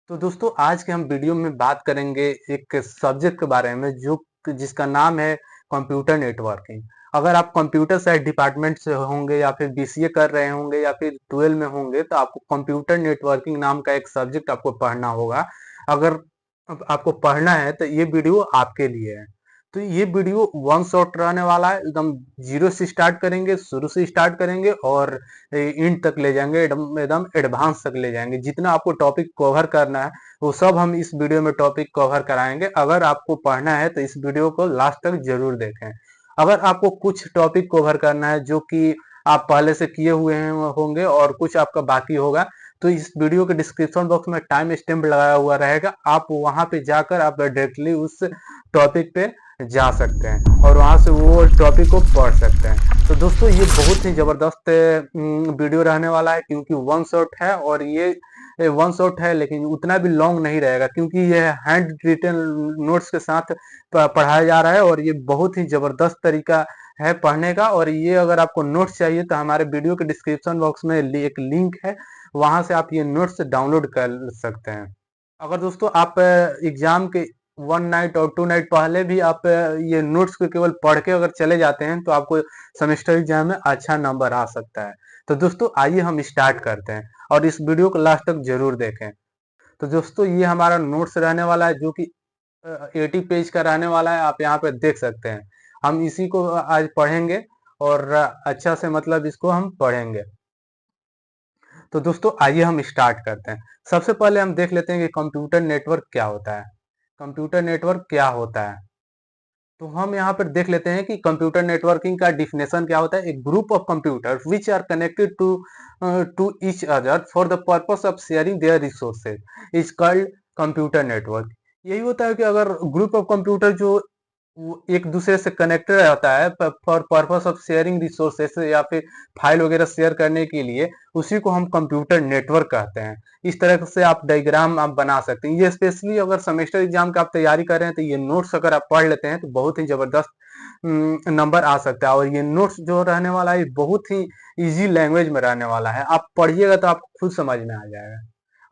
तो दोस्तों आज के हम वीडियो में बात करेंगे एक सब्जेक्ट के बारे में जो जिसका नाम है कंप्यूटर नेटवर्किंग। अगर आप कंप्यूटर साइंस डिपार्टमेंट से होंगे या फिर बीसीए कर रहे होंगे या फिर 12 में होंगे तो आपको कंप्यूटर नेटवर्किंग नाम का एक सब्जेक्ट आपको पढ़ना होगा। अगर आपको पढ़ना है तो ये वीडियो आपके लिए है। तो ये वीडियो वन शॉट रहने वाला है, एकदम जीरो से स्टार्ट करेंगे, शुरू से स्टार्ट करेंगे और इंड तक ले जाएंगे, एकदम एकदम एडवांस तक ले जाएंगे। जितना आपको टॉपिक कवर करना है वो सब हम इस वीडियो में टॉपिक कवर कराएंगे। अगर आपको पढ़ना है तो इस वीडियो को लास्ट तक जरूर देखें। अगर आपको कुछ टॉपिक कवर करना है जो कि आप पहले से किए हुए होंगे और कुछ आपका बाकी होगा, तो इस वीडियो के डिस्क्रिप्शन बॉक्स में टाइम स्टैम्प लगाया हुआ रहेगा। आप वहां पे जाकर आप डायरेक्टली उस टॉपिक पे जा सकते हैं और वहां से वो टॉपिक को पढ़ सकते हैं। तो दोस्तों ये बहुत ही जबरदस्त वीडियो रहने वाला है क्योंकि वन शॉट है और ये वन शॉट है, लेकिन उतना भी लॉन्ग नहीं रहेगा क्योंकि ये हैंड रिटन नोट्स के साथ पढ़ाया जा रहा है और ये बहुत ही जबरदस्त तरीका है पढ़ने का। और ये अगर आपको नोट्स चाहिए तो हमारे वीडियो के डिस्क्रिप्शन बॉक्स में एक लिंक है, वहां से आप ये नोट्स डाउनलोड कर सकते हैं। अगर दोस्तों आप एग्जाम के 1 नाइट और 2 नाइट पहले भी आप ये नोट्स को केवल पढ़ के अगर चले जाते हैं तो आपको सेमेस्टर एग्जाम में अच्छा नंबर आ सकता है। तो दोस्तों आइए हम स्टार्ट करते हैं और इस वीडियो को लास्ट तक जरूर देखें। तो दोस्तों ये हमारा नोट्स रहने वाला है जो कि 80 पेज का रहने वाला है, आप यहाँ पे देख सकते हैं। हम इसी को आज पढ़ेंगे और अच्छा से मतलब इसको हम पढ़ेंगे। तो दोस्तों आइए हम स्टार्ट करते हैं। सबसे पहले हम देख लेते हैं कि कंप्यूटर नेटवर्क क्या होता है। कंप्यूटर नेटवर्क क्या होता है तो हम यहाँ पर देख लेते हैं कि कंप्यूटर नेटवर्किंग का डिफिनेशन क्या होता है। एक group of computer which are connected to each other for the purpose of sharing their resources is called computer network. यही होता है कि अगर ग्रुप ऑफ कंप्यूटर जो वो एक दूसरे से कनेक्टेड रहता है for purpose of sharing resources या फिर फाइल वगैरह शेयर करने के लिए, उसी को हम कंप्यूटर नेटवर्क कहते हैं। इस तरह से आप डायग्राम आप बना सकते हैं। ये स्पेशली अगर सेमेस्टर एग्जाम का आप तैयारी कर रहे हैं तो ये नोट्स अगर आप पढ़ लेते हैं तो बहुत ही जबरदस्त नंबर आ सकता है। और ये नोट्स जो रहने वाला है बहुत ही इजी लैंग्वेज में रहने वाला है, आप पढ़िएगा तो आपको खुद समझ में आ जाएगा।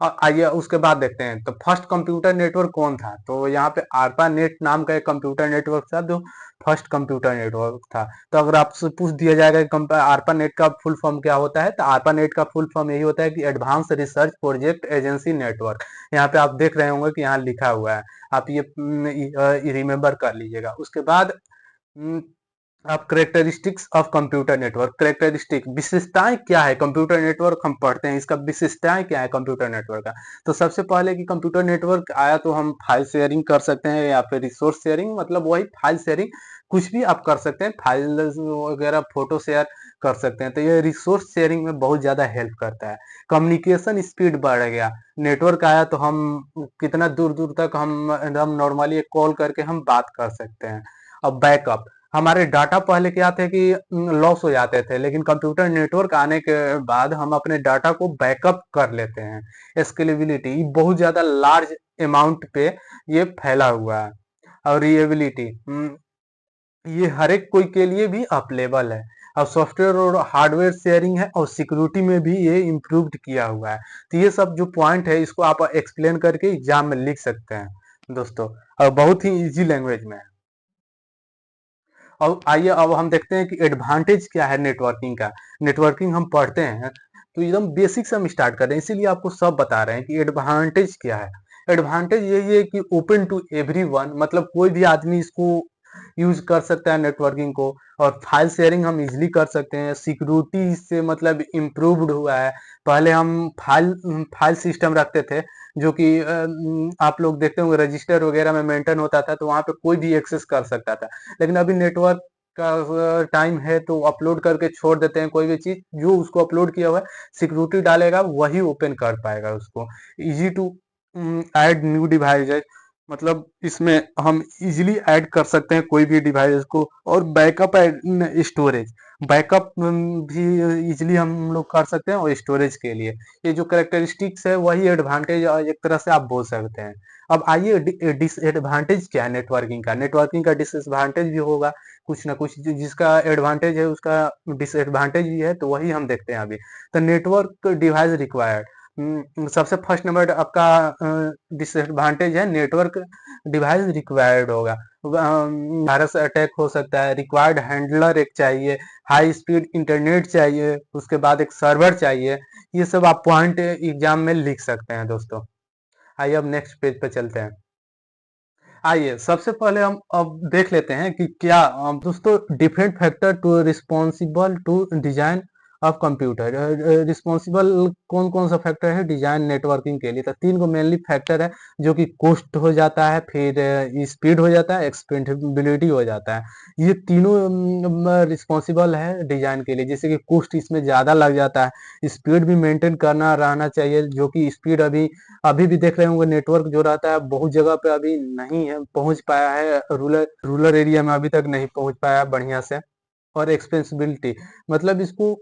और आइए उसके बाद देखते हैं तो फर्स्ट कंप्यूटर नेटवर्क कौन था। तो यहाँ पे आरपा नेट नाम का एक कंप्यूटर नेटवर्क था जो फर्स्ट कंप्यूटर नेटवर्क था। तो अगर आपसे पूछ दिया जाएगा कि आरपा नेट का फुल फॉर्म क्या होता है तो आरपा नेट का फुल फॉर्म यही होता है कि advance research project agency network. यहाँ पे आप देख रहे होंगे कि यहाँ लिखा हुआ है, आप ये रिमेम्बर कर लीजिएगा। उसके बाद आप characteristics of computer network, characteristic विशेषताएं क्या है कंप्यूटर नेटवर्क हम पढ़ते हैं, इसका विशेषताएं क्या है कंप्यूटर नेटवर्क का। तो सबसे पहले कि कंप्यूटर नेटवर्क आया तो हम फाइल शेयरिंग कर सकते हैं या फिर रिसोर्स शेयरिंग, मतलब वही फाइल शेयरिंग, कुछ भी आप कर सकते हैं, फाइल वगैरह फोटो शेयर कर सकते हैं। तो ये रिसोर्स शेयरिंग में बहुत ज्यादा हेल्प करता है। कम्युनिकेशन स्पीड बढ़ गया, नेटवर्क आया तो हम कितना दूर दूर तक हम नॉर्मली कॉल करके हम बात कर सकते हैं। अब बैकअप, हमारे डाटा पहले क्या थे कि लॉस हो जाते थे, लेकिन कंप्यूटर नेटवर्क आने के बाद हम अपने डाटा को बैकअप कर लेते हैं। स्केलेबिलिटी, बहुत ज्यादा लार्ज अमाउंट पे ये फैला हुआ है। और रिएबिलिटी, ये हर एक कोई के लिए भी अवेलेबल है। और सॉफ्टवेयर और हार्डवेयर शेयरिंग है और सिक्योरिटी में भी ये इम्प्रूव्ड किया हुआ है। तो ये सब जो पॉइंट है इसको आप एक्सप्लेन करके एग्जाम में लिख सकते हैं दोस्तों, और बहुत ही इजी लैंग्वेज में है। और आइए अब हम देखते हैं कि एडवांटेज क्या है नेटवर्किंग का। नेटवर्किंग हम पढ़ते हैं तो एकदम बेसिक से हम स्टार्ट कर रहे हैं, इसीलिए आपको सब बता रहे हैं कि एडवांटेज क्या है। एडवांटेज यही है कि ओपन टू एवरीवन, मतलब कोई भी आदमी इसको यूज कर सकता है नेटवर्किंग को। और फाइल शेयरिंग हम इजिली कर सकते हैं। सिक्योरिटी इससे मतलब इम्प्रूव्ड हुआ है। पहले हम फाइल सिस्टम रखते थे जो कि आप लोग देखते होंगे रजिस्टर वगैरह में मेंटेन होता था, तो वहां पे कोई भी एक्सेस कर सकता था। लेकिन अभी नेटवर्क का टाइम है तो अपलोड करके छोड़ देते हैं, कोई भी चीज जो उसको अपलोड किया हुआ है सिक्योरिटी डालेगा वही ओपन कर पाएगा उसको। Easy to add new device, मतलब इसमें हम इजीली ऐड कर सकते हैं कोई भी डिवाइस को। और बैकअप एंड स्टोरेज, बैकअप भी इजीली हम लोग कर सकते हैं। और स्टोरेज के लिए ये जो करेक्टरिस्टिक्स है वही एडवांटेज एक तरह से आप बोल सकते हैं। अब आइए डिसएडवांटेज क्या है नेटवर्किंग का। नेटवर्किंग का डिसएडवांटेज भी होगा कुछ ना कुछ, जिसका एडवांटेज है उसका डिसएडवांटेज भी है, तो वही हम देखते हैं अभी। तो नेटवर्क डिवाइस रिक्वायर्ड, सबसे फर्स्ट नंबर आपका डिसएडवांटेज है, नेटवर्क डिवाइस रिक्वायर्ड होगा। वायरस अटैक हो सकता है, रिक्वायर्ड हैंडलर एक चाहिए, हाई स्पीड इंटरनेट चाहिए, उसके बाद एक सर्वर चाहिए। ये सब आप पॉइंट एग्जाम में लिख सकते हैं दोस्तों। आइए अब नेक्स्ट पेज पे चलते हैं। आइए सबसे पहले हम अब देख लेते हैं कि क्या दोस्तों different factor to responsible to design of computer. Responsible कौन कौन सा फैक्टर है डिजाइन नेटवर्किंग के लिए? तो तीन को मेनली फैक्टर है, जो कि कॉस्ट हो जाता है, फिर स्पीड हो जाता है, एक्सपेंडेबिलिटी हो जाता है। ये तीनों रिस्पॉन्सिबल है डिजाइन के लिए। जैसे कि कॉस्ट इसमें ज्यादा लग जाता है, स्पीड भी मेंटेन करना रहना चाहिए, जो कि स्पीड अभी अभी भी देख रहे होंगे नेटवर्क जो रहता है बहुत जगह पे अभी नहीं है, पहुंच पाया है, रूरल एरिया में अभी तक नहीं पहुंच पाया बढ़िया से। और एक्सपेंसिबिलिटी मतलब इसको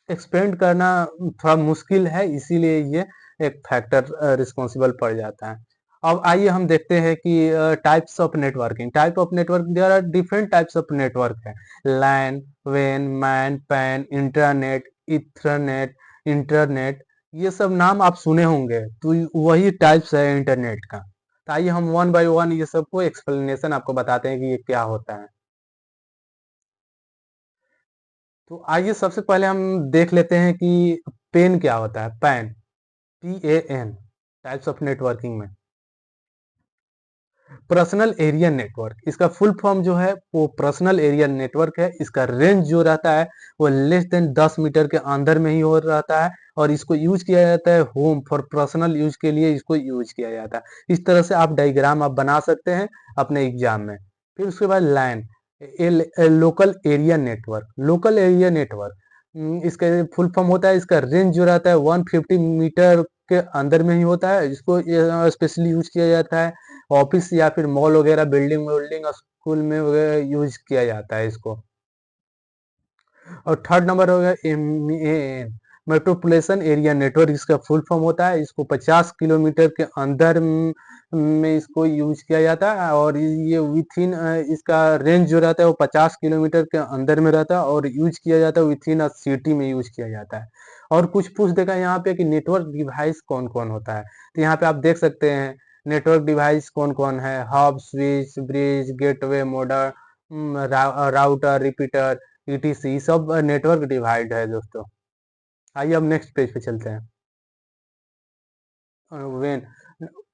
एक्सपेंड करना थोड़ा मुश्किल है, इसीलिए ये एक फैक्टर रिस्पॉन्सिबल पड़ जाता है। अब आइए हम देखते हैं कि types of networking. Type of network, there are different types of network है। लैन, वेन, MAN, PAN, internet, ethernet, internet, ये सब नाम आप सुने होंगे, तो वही टाइप्स है इंटरनेट का। तो आइए हम वन बाय वन ये सबको एक्सप्लेनेशन आपको बताते हैं कि ये क्या होता है। तो आइए सबसे पहले हम देख लेते हैं कि पेन क्या होता है। Pan, PAN, types of networking में पर्सनल एरिया नेटवर्क, इसका फुल फॉर्म जो है वो पर्सनल एरिया नेटवर्क है। इसका रेंज जो रहता है वो लेस देन 10 मीटर के अंदर में ही हो रहता है, और इसको यूज किया जाता है होम फॉर पर्सनल यूज के लिए, इसको यूज किया जाता है। इस तरह से आप डायग्राम आप बना सकते हैं अपने एग्जाम में। फिर उसके बाद LAN, local area network. Local area network इसका फुल फॉर्म होता है, इसका रेंज जो रहता है 150 मीटर के अंदर में ही होता है। इसको स्पेशली यूज किया जाता है ऑफिस या फिर मॉल वगैरह, बिल्डिंग विल्डिंग, स्कूल में वगैरह यूज किया जाता है इसको। और थर्ड नंबर हो गया MEAN, मेट्रोपोलिटन एरिया नेटवर्क। इसका फुल फॉर्म होता है, इसको 50 किलोमीटर के अंदर में इसको यूज किया जाता है, और ये विथ इन इसका रेंज जो रहता है वो 50 किलोमीटर के अंदर में रहता है, और यूज किया जाता है विथ इन अ सिटी में यूज किया जाता है। और कुछ पूछ देगा यहाँ पे कि नेटवर्क डिवाइस कौन कौन होता है, तो यहाँ पे आप देख सकते हैं नेटवर्क डिवाइस कौन कौन है। Hub, switch, bridge, gateway, modem, router, repeater, ETC, सब नेटवर्क डिवाइड है दोस्तों। आइए अब नेक्स्ट पेज पे चलते हैं। वेन,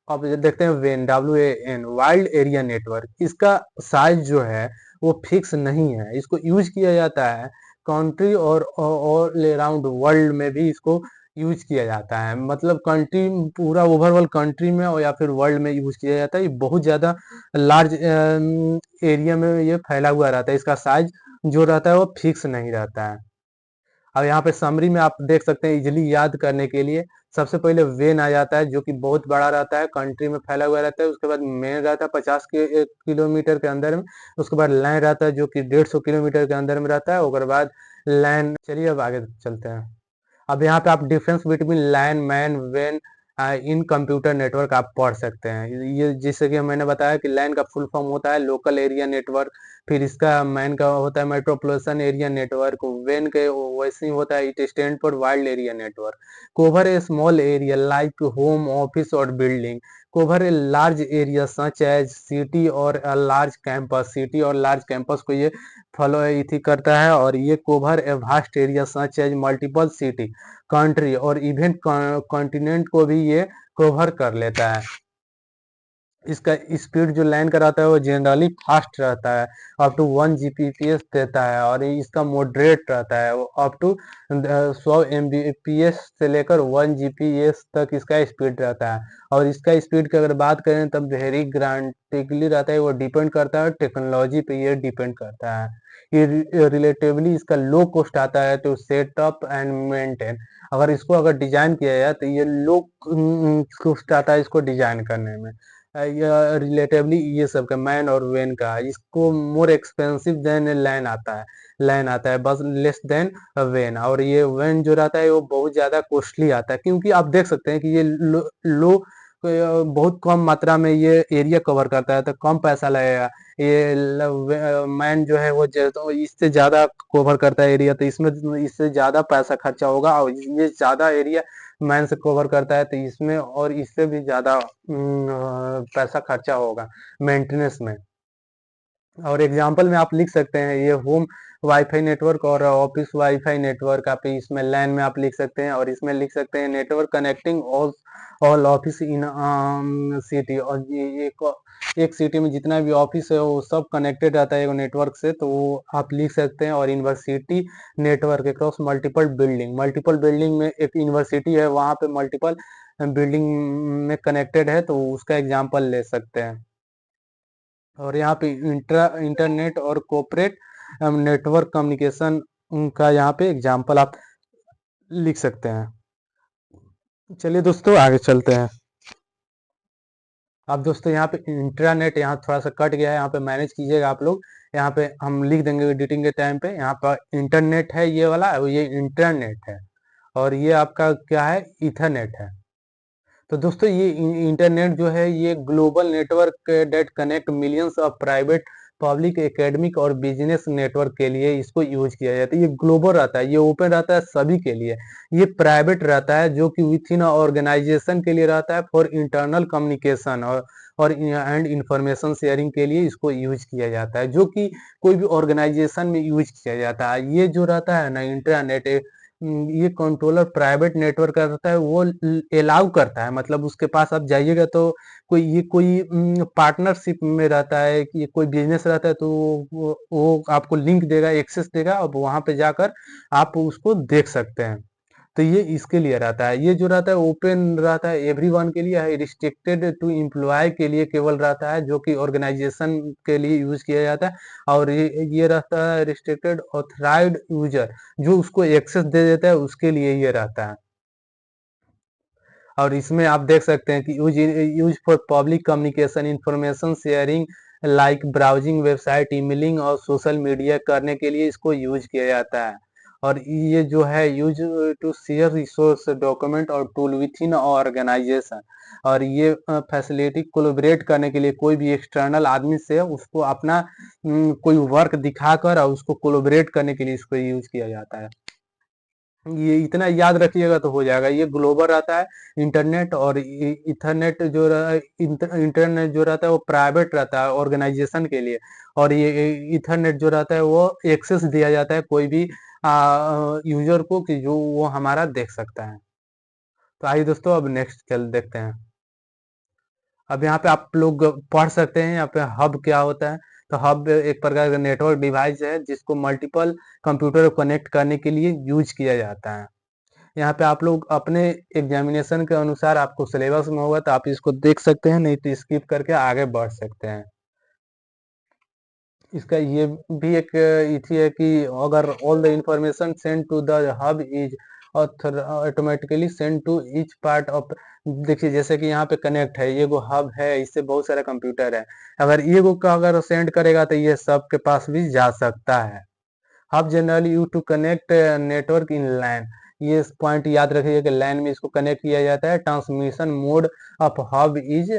अब ये देखते हैं when, WAN, wild area network. इसका साइज जो है वो फिक्स नहीं है, इसको यूज किया जाता है कंट्री और ऑल अराउंड वर्ल्ड में भी इसको यूज किया जाता है। मतलब कंट्री पूरा ओवरऑल कंट्री में और या फिर वर्ल्ड में यूज किया जाता है। ये बहुत ज्यादा लार्ज एरिया में ये फैला हुआ रहता है, इसका साइज जो रहता है वो फिक्स नहीं रहता है। अब यहाँ पे समरी में आप देख सकते हैं इजिली याद करने के लिए, सबसे पहले वेन आ जाता है जो कि बहुत बड़ा रहता है, कंट्री में फैला हुआ रहता है। उसके बाद मेन रहता है 50 के किलोमीटर के अंदर में। उसके बाद लैन रहता है जो कि 150 किलोमीटर के अंदर में रहता है। उसके बाद लैन, चलिए अब आगे चलते हैं। अब यहाँ पे आप डिफरेंस बिटवीन लैन, मैन, वेन इन कंप्यूटर नेटवर्क आप पढ़ सकते हैं। ये जैसे कि मैंने बताया कि लैन का फुल फॉर्म होता है लोकल एरिया नेटवर्क, फिर इसका मैन का होता है मेट्रोपॉलिटन एरिया नेटवर्क, वेन के वैसे ही होता है, it stand for wild area network. Cover a small area like home, office और building. Cover a large area such as city और अ लार्ज कैंपस। सिटी और लार्ज कैंपस को ये फॉलो इथी करता है, और ये cover a vast area such as multiple city, country और इवन कॉन्टिनेंट को भी ये कवर कर लेता है। इसका स्पीड जो लाइन का रहता है वो जनरली फास्ट रहता है, अप टू 1 Gbps देता है, और इसका मॉडरेट रहता है, वो अप टू 100 Mbps से लेकर 1 Gbps तक इसका स्पीड रहता है। और इसका स्पीड की अगर बात करें तब वेरी ग्रांटिकली रहता है, वो डिपेंड करता है टेक्नोलॉजी पे, ये डिपेंड करता है। ये रिलेटिवली इसका लो कॉस्ट आता है टू सेटअप एंड मेंटेन। अगर डिजाइन किया जाए तो ये लो कॉस्ट आता है इसको डिजाइन करने में। या रिलेटिवली ये सब का मैन और वेन का, इसको मोर एक्सपेंसिव देन लैन आता है। लैन आता है बस लेस देन वेन, और ये वेन जो रहता है वो बहुत ज्यादा कॉस्टली आता है, क्योंकि आप देख सकते हैं कि ये लो बहुत कम मात्रा में ये एरिया कवर करता है, तो कम पैसा लगेगा। ये मैन जो है वो तो इससे ज्यादा कवर करता है एरिया, तो इसमें इससे ज्यादा पैसा खर्चा होगा, और ये ज्यादा एरिया मैन से कवर करता है, तो इसमें और इससे भी ज़्यादा पैसा खर्चा होगा मेंटेनेंस में। और एग्जांपल में आप लिख सकते हैं ये होम वाईफाई नेटवर्क और ऑफिस वाईफाई नेटवर्क, आप इसमें लैन में आप लिख सकते हैं, और इसमें लिख सकते हैं network connecting all office in city. और ये एक सिटी में जितना भी ऑफिस है वो सब कनेक्टेड रहता है नेटवर्क से, तो वो आप लिख सकते हैं। और university network across multiple building में एक यूनिवर्सिटी है, वहाँ पे मल्टीपल बिल्डिंग में कनेक्टेड है, तो उसका एग्जाम्पल ले सकते हैं। और यहाँ पे इंटरनेट और कॉर्पोरेट नेटवर्क कम्युनिकेशन का यहाँ पे एग्जाम्पल आप लिख सकते हैं। चलिए दोस्तों आगे चलते हैं। अब दोस्तों यहाँ पे इंट्रानेट यहाँ थोड़ा सा कट गया है, यहाँ पे मैनेज कीजिएगा आप लोग। यहाँ पे हम लिख देंगे एडिटिंग के टाइम पे। यहाँ पर इंटरनेट है ये वाला, ये इंटरनेट है, और ये आपका क्या है, इथरनेट है। तो दोस्तों ये इंटरनेट जो है ये global network that connect millions of private public academic और बिजनेस नेटवर्क के लिए इसको यूज किया जाता है। ये ग्लोबल रहता है, ये ओपन रहता है सभी के लिए। ये प्राइवेट रहता है जो कि विथ इन ऑर्गेनाइजेशन के लिए रहता है फॉर इंटरनल कम्युनिकेशन और एंड इंफॉर्मेशन शेयरिंग के लिए इसको यूज किया जाता है, जो कि कोई भी ऑर्गेनाइजेशन में यूज किया जाता है। ये जो रहता है ना इंटरनेट, ये कंट्रोलर प्राइवेट नेटवर्क का रहता है, वो अलाउ करता है, मतलब उसके पास आप जाइएगा तो कोई पार्टनरशिप में रहता है कि कोई बिजनेस रहता है, तो वो आपको लिंक देगा, एक्सेस देगा, और वहां पे जाकर आप उसको देख सकते हैं। तो ये इसके लिए रहता है। ये जो रहता है ओपन रहता है, एवरीवन के लिए है, रिस्ट्रिक्टेड टू एम्प्लॉय के लिए केवल रहता है, जो कि ऑर्गेनाइजेशन के लिए यूज किया जाता है। और ये रहता है रिस्ट्रिक्टेड ऑथराइज्ड यूजर, जो उसको एक्सेस दे देता है उसके लिए ये रहता है। और इसमें आप देख सकते हैं कि use for public communication information sharing like browsing, website, emailing और सोशल मीडिया करने के लिए इसको यूज किया जाता है। और ये जो है use to share resource, document और टूल विथ इन ऑर्गेनाइजेशन। और ये फैसिलिटी कोलैबोरेट करने के लिए कोई भी एक्सटर्नल आदमी से उसको अपना कोई वर्क दिखाकर और उसको कोलैबोरेट करने के लिए इसको यूज किया जाता है। ये इतना याद रखिएगा तो हो जाएगा। ये ग्लोबल रहता है इंटरनेट, और इथरनेट जो इंटरनेट जो रहता है वो प्राइवेट रहता है ऑर्गेनाइजेशन के लिए। और ये इथरनेट जो रहता है वो एक्सेस दिया जाता है कोई भी यूजर को कि जो वो हमारा देख सकता है। तो आइए दोस्तों अब नेक्स्ट चल देखते हैं। अब यहाँ पे आप लोग पढ़ सकते हैं यहाँ पे हब क्या होता है। तो हब एक प्रकार का नेटवर्क डिवाइस है जिसको मल्टीपल कंप्यूटर को कनेक्ट करने के लिए यूज किया जाता है। यहाँ पे आप लोग अपने एग्जामिनेशन के अनुसार आपको सिलेबस में होगा तो आप इसको देख सकते हैं, नहीं तो स्किप करके आगे बढ़ सकते हैं। इसका ये भी एक इथी है कि अगर all the information send to the hub is automatically send to each part of. देखिए जैसे कि यहाँ पे कनेक्ट है, ये वो हब है, इससे बहुत सारा कंप्यूटर है, अगर ये वो का अगर सेंड करेगा तो ये सबके पास भी जा सकता है। Hub generally you to connect network in LAN. ये पॉइंट याद रखिए कि लैन में इसको कनेक्ट किया जाता है। Transmission mode of hub is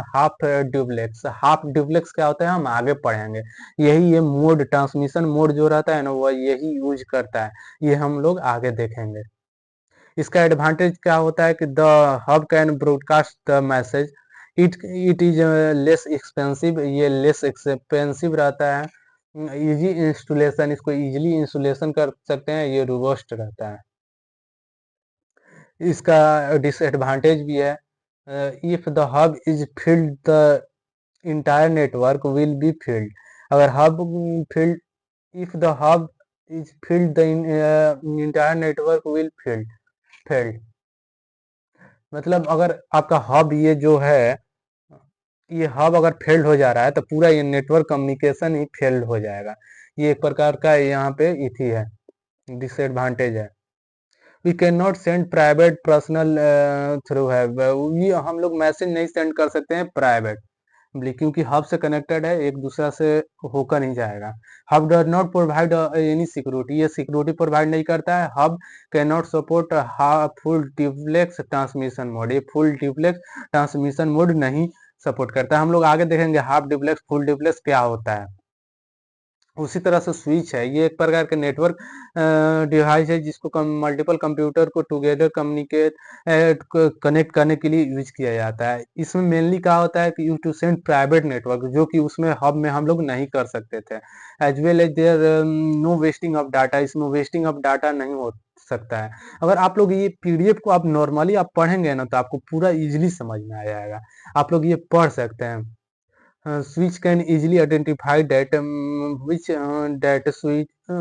half duplex. Half duplex क्या होता है हम आगे पढ़ेंगे। यही ये मोड, ट्रांसमिशन मोड जो रहता है ना वो यही यूज करता है, ये हम लोग आगे देखेंगे। इसका एडवांटेज क्या होता है कि the hub can broadcast the message, it is less expensive. ये लेस एक्सपेंसिव रहता है, इजी इंस्टॉलेशन, इसको इजीली इंस्टॉलेशन कर सकते हैं, ये रोबस्ट रहता है। इसका डिसएडवांटेज भी है, if the hub is failed the entire network will be failed. अगर hub failed, if the hub is failed the entire network will failed. मतलब अगर आपका हब ये जो है, ये हब अगर फेल्ड हो जा रहा है तो पूरा ये नेटवर्क कम्युनिकेशन ही फेल्ड हो जाएगा। ये एक प्रकार का यहाँ पे इथी है, डिसएडवांटेज है। We can not send private personal through है, ये हम लोग मैसेज नहीं सेंड कर सकते हैं प्राइवेट, क्योंकि हब से कनेक्टेड है, एक दूसरा से होकर नहीं जाएगा। Hub does not provide any security, ये सिक्योरिटी प्रोवाइड नहीं करता है। Hub can not support full duplex transmission mode, ये फुल डुप्लेक्स ट्रांसमिशन मोड नहीं सपोर्ट करता है। हम लोग आगे देखेंगे हाफ डुप्लेक्स फुल डुप्लेक्स क्या होता है। उसी तरह से स्विच है, ये एक प्रकार के नेटवर्क डिवाइस है जिसको मल्टीपल कंप्यूटर को टुगेदर कम्युनिकेट कनेक्ट करने के लिए यूज किया जाता है। इसमें मेनली क्या होता है कि you to send private network, जो कि उसमें हब में हम लोग नहीं कर सकते थे। As well as there no wasting of data, इसमें वेस्टिंग ऑफ डाटा नहीं हो सकता है। अगर आप लोग ये पीडीएफ को आप नॉर्मली आप पढ़ेंगे ना, तो आपको पूरा इजीली समझ में आ जाएगा। आप लोग ये पढ़ सकते हैं। Switch can easily identify that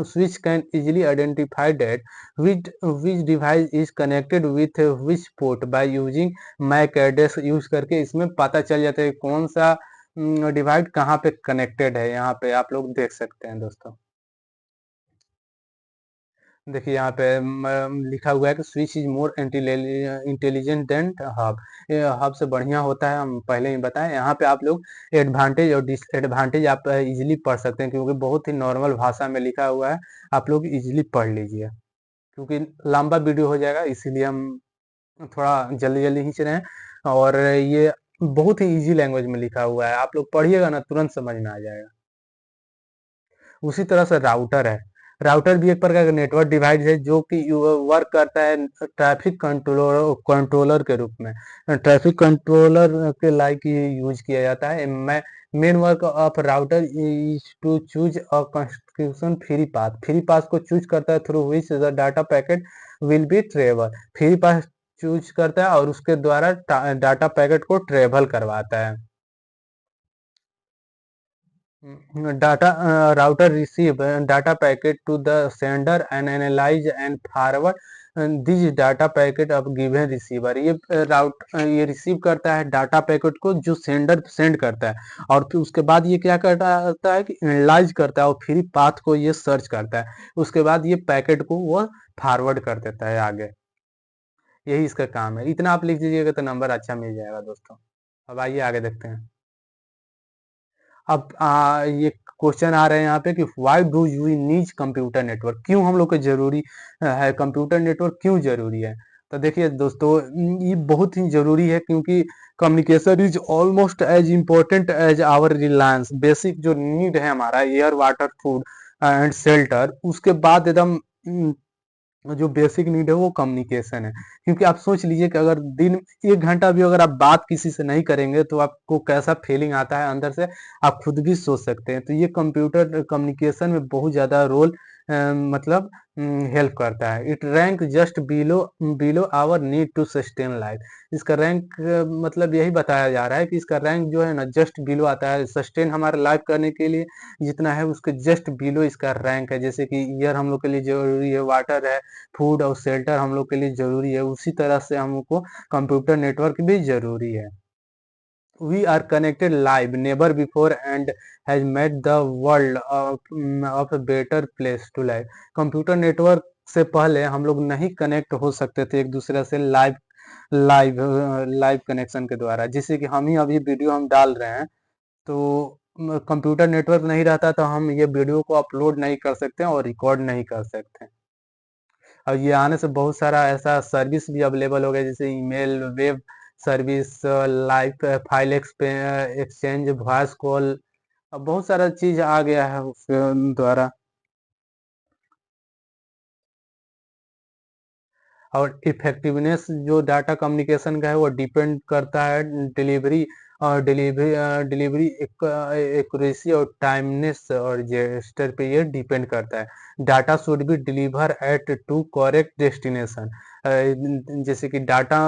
switch can easily identify that which device is connected with which port by using MAC address use करके इसमें पता चल जाता है कौन सा डिवाइस कहाँ पे कनेक्टेड है। यहाँ पे आप लोग देख सकते हैं दोस्तों। देखिए यहाँ पे लिखा हुआ है कि switch is more intelligent then hub. ये हब से बढ़िया होता है, हम पहले ही बताएं। यहाँ पे आप लोग एडवांटेज और डिसएडवांटेज आप इजीली पढ़ सकते हैं, क्योंकि बहुत ही नॉर्मल भाषा में लिखा हुआ है। आप लोग इजीली पढ़ लीजिए, क्योंकि लंबा वीडियो हो जाएगा, इसीलिए हम थोड़ा जल्दी जल्दी खींच रहे हैं। और ये बहुत ही इजी लैंग्वेज में लिखा हुआ है, आप लोग पढ़िएगा ना तुरंत समझ में आ जाएगा। उसी तरह से राउटर है। राउटर भी एक प्रकार का नेटवर्क डिवाइस है, जो कि वर्क करता है ट्रैफिक कंट्रोलर के रूप में। ट्रैफिक कंट्रोलर के लाइक ये यूज किया जाता है। Main work of router is to choose a construction free path. Free path को चूज करता है through which the data packet will be travel. Free path choose करता है और उसके द्वारा डाटा पैकेट को ट्रेवल करवाता है। Data router receive data packet to the sender and analyze and forward these data packet of given receiver। ये ये रिसीव करता है डाटा पैकेट को जो सेंडर सेंड करता है, और फिर उसके बाद ये क्या करता है कि एनालाइज करता है और फ्री पाथ को ये सर्च करता है। उसके बाद ये पैकेट को वो फॉरवर्ड कर देता है आगे। यही इसका काम है। इतना आप लिख दीजिएगा तो नंबर अच्छा मिल जाएगा दोस्तों। अब आइए आगे देखते हैं। अब ये क्वेश्चन आ रहे हैं यहाँ पे कि why do you need computer network, क्यों हम लोग को जरूरी है कंप्यूटर नेटवर्क, क्यों जरूरी है। तो देखिए दोस्तों, ये बहुत ही जरूरी है, क्योंकि communication is almost as important as our reliance. Basic जो नीड है हमारा, air water food and shelter, उसके बाद एकदम जो बेसिक नीड है वो कम्युनिकेशन है। क्योंकि आप सोच लीजिए कि अगर दिन 1 घंटा भी अगर आप बात किसी से नहीं करेंगे तो आपको कैसा फीलिंग आता है अंदर से, आप खुद भी सोच सकते हैं। तो ये कंप्यूटर कम्युनिकेशन में बहुत ज्यादा रोल मतलब हेल्प करता है। It rank just below below our need to sustain life. इसका रैंक मतलब यही बताया जा रहा है कि इसका रैंक जो है ना जस्ट बिलो आता है, सस्टेन हमारा लाइफ करने के लिए जितना है उसके जस्ट बिलो इसका रैंक है। जैसे कि ईयर हम लोग के लिए जरूरी है, वाटर है, फूड और शेल्टर हम लोग के लिए जरूरी है, उसी तरह से हमको कंप्यूटर नेटवर्क भी जरूरी है। We are connected live, never before, and has made the world of a better place to live। Computer network से पहले हम लोग नहीं कनेक्ट हो सकते थे एक दूसरे से लाइव लाइव लाइव कनेक्शन के द्वारा। जैसे कि हम ही अभी वीडियो हम डाल रहे हैं, तो कंप्यूटर नेटवर्क नहीं रहता तो हम ये वीडियो को अपलोड नहीं कर सकते और रिकॉर्ड नहीं कर सकते। और ये आने से बहुत सारा ऐसा सर्विस भी अवेलेबल हो गया, जैसे email, web service, live file exchange, voice call, अब बहुत सारा चीज आ गया है उस द्वारा। और इफेक्टिवनेस जो डाटा कम्युनिकेशन का है वो डिपेंड करता है डिलीवरी और डिलीवरी एक्यूरेसी और टाइमनेस और जेस्टर पे ये डिपेंड करता है। Data should be deliver at to correct destination. जैसे कि डाटा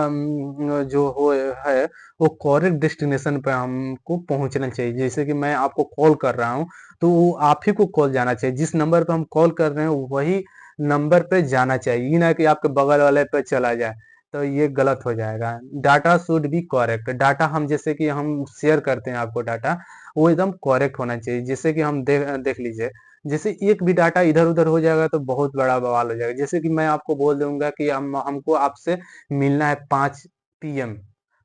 जो हो है वो करेक्ट डेस्टिनेशन पे हमको पहुंचना चाहिए। जैसे कि मैं आपको कॉल कर रहा हूँ, तो वो आप ही को कॉल जाना चाहिए, जिस नंबर पे हम कॉल कर रहे हैं वही नंबर पे जाना चाहिए, ये ना कि आपके बगल वाले पे चला जाए, तो ये गलत हो जाएगा। Data should B correct. Data हम जैसे कि हम शेयर करते हैं आपको डाटा, वो एकदम करेक्ट होना चाहिए। जैसे कि हम देख लीजिए, जैसे एक भी डाटा इधर उधर हो जाएगा तो बहुत बड़ा बवाल हो जाएगा। जैसे कि मैं आपको बोल दूंगा कि हमको आपसे मिलना है 5 PM।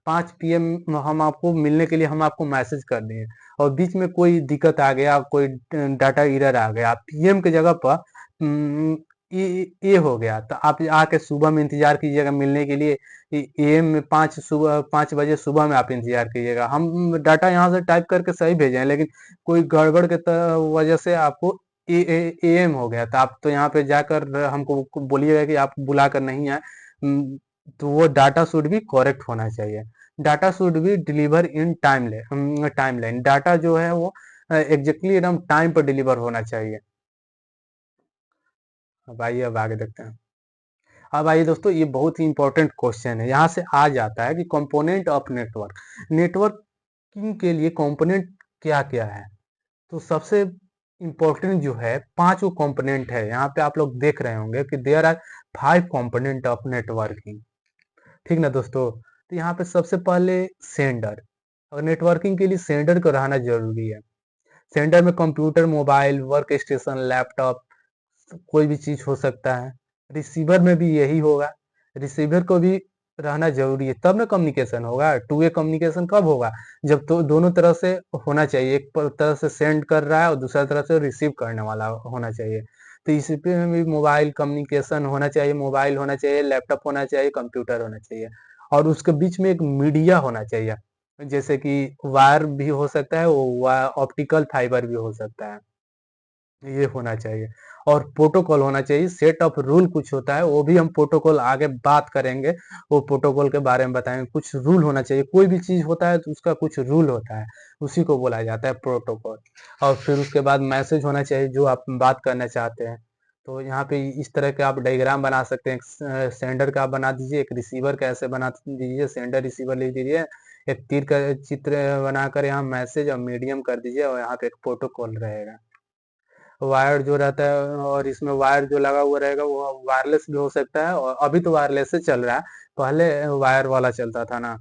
5 PM हम आपको मिलने के लिए हम आपको मैसेज कर दिए, और बीच में कोई दिक्कत आ गया, कोई डाटा एरर आ गया, PM की जगह पर ये हो गया, तो आप आके सुबह में इंतजार कीजिएगा मिलने के लिए। AM में 5 बजे सुबह में आप इंतजार कीजिएगा। हम डाटा यहाँ से टाइप करके सही भेजे हैं, लेकिन कोई गड़बड़ के वजह से आपको AM हो गया, तो आप तो यहाँ पे जाकर हमको बोलिएगा कि आप बुला कर नहीं आए। तो वो डाटा शुड भी करेक्ट होना चाहिए। Data should be deliver in timeline. Data जो है वो एग्जैक्टली एकदम टाइम पर डिलीवर होना चाहिए। अब आइए, अब आगे देखते हैं। अब आइए दोस्तों, ये बहुत ही इंपॉर्टेंट क्वेश्चन है। यहाँ से आ जाता है कि कंपोनेंट ऑफ नेटवर्क, नेटवर्किंग के लिए कंपोनेंट क्या क्या है। तो सबसे इम्पोर्टेंट जो है, 5 वो कंपोनेंट है। यहाँ पे आप लोग देख रहे होंगे कि there are 5 component of networking. ठीक ना दोस्तों। तो यहाँ पे सबसे पहले सेंडर, और नेटवर्किंग के लिए सेंडर को रहना जरूरी है। सेंडर में computer, mobile, work station, laptop, कोई भी चीज हो सकता है। रिसीवर में भी यही होगा, रिसीवर को भी रहना जरूरी है, तब ना कम्युनिकेशन होगा। टू वे कम्युनिकेशन कब होगा, जब तो दोनों तरफ से होना चाहिए। एक तरफ से सेंड कर रहा है और दूसरा तरफ से रिसीव करने वाला होना चाहिए। तो इसी पे में भी मोबाइल कम्युनिकेशन होना चाहिए, मोबाइल होना चाहिए, लैपटॉप होना चाहिए, कंप्यूटर होना चाहिए। और उसके बीच में एक मीडिया होना चाहिए, जैसे कि वायर भी हो सकता है, वो ऑप्टिकल फाइबर भी हो सकता है, ये होना चाहिए। और प्रोटोकॉल होना चाहिए, सेट ऑफ रूल कुछ होता है, वो भी हम प्रोटोकॉल आगे बात करेंगे। वो प्रोटोकॉल के बारे में बताएंगे। कुछ रूल होना चाहिए, कोई भी चीज होता है तो उसका कुछ रूल होता है, उसी को बोला जाता है प्रोटोकॉल। और फिर उसके बाद मैसेज होना चाहिए जो आप बात करना चाहते हैं। तो यहाँ पे इस तरह के आप डायग्राम बना सकते हैं। सेंडर का आप बना दीजिए, एक रिसीवर का ऐसे बना दीजिए, सेंडर रिसीवर लिख दीजिए, एक तीर का चित्र बनाकर यहाँ मैसेज और मीडियम कर दीजिए, और यहाँ पे एक प्रोटोकॉल रहेगा। वायर जो रहता है, और इसमें वायर जो लगा हुआ रहेगा वो वायरलेस भी हो सकता है, और अभी तो वायरलेस से चल रहा है, पहले वायर वाला चलता था ना।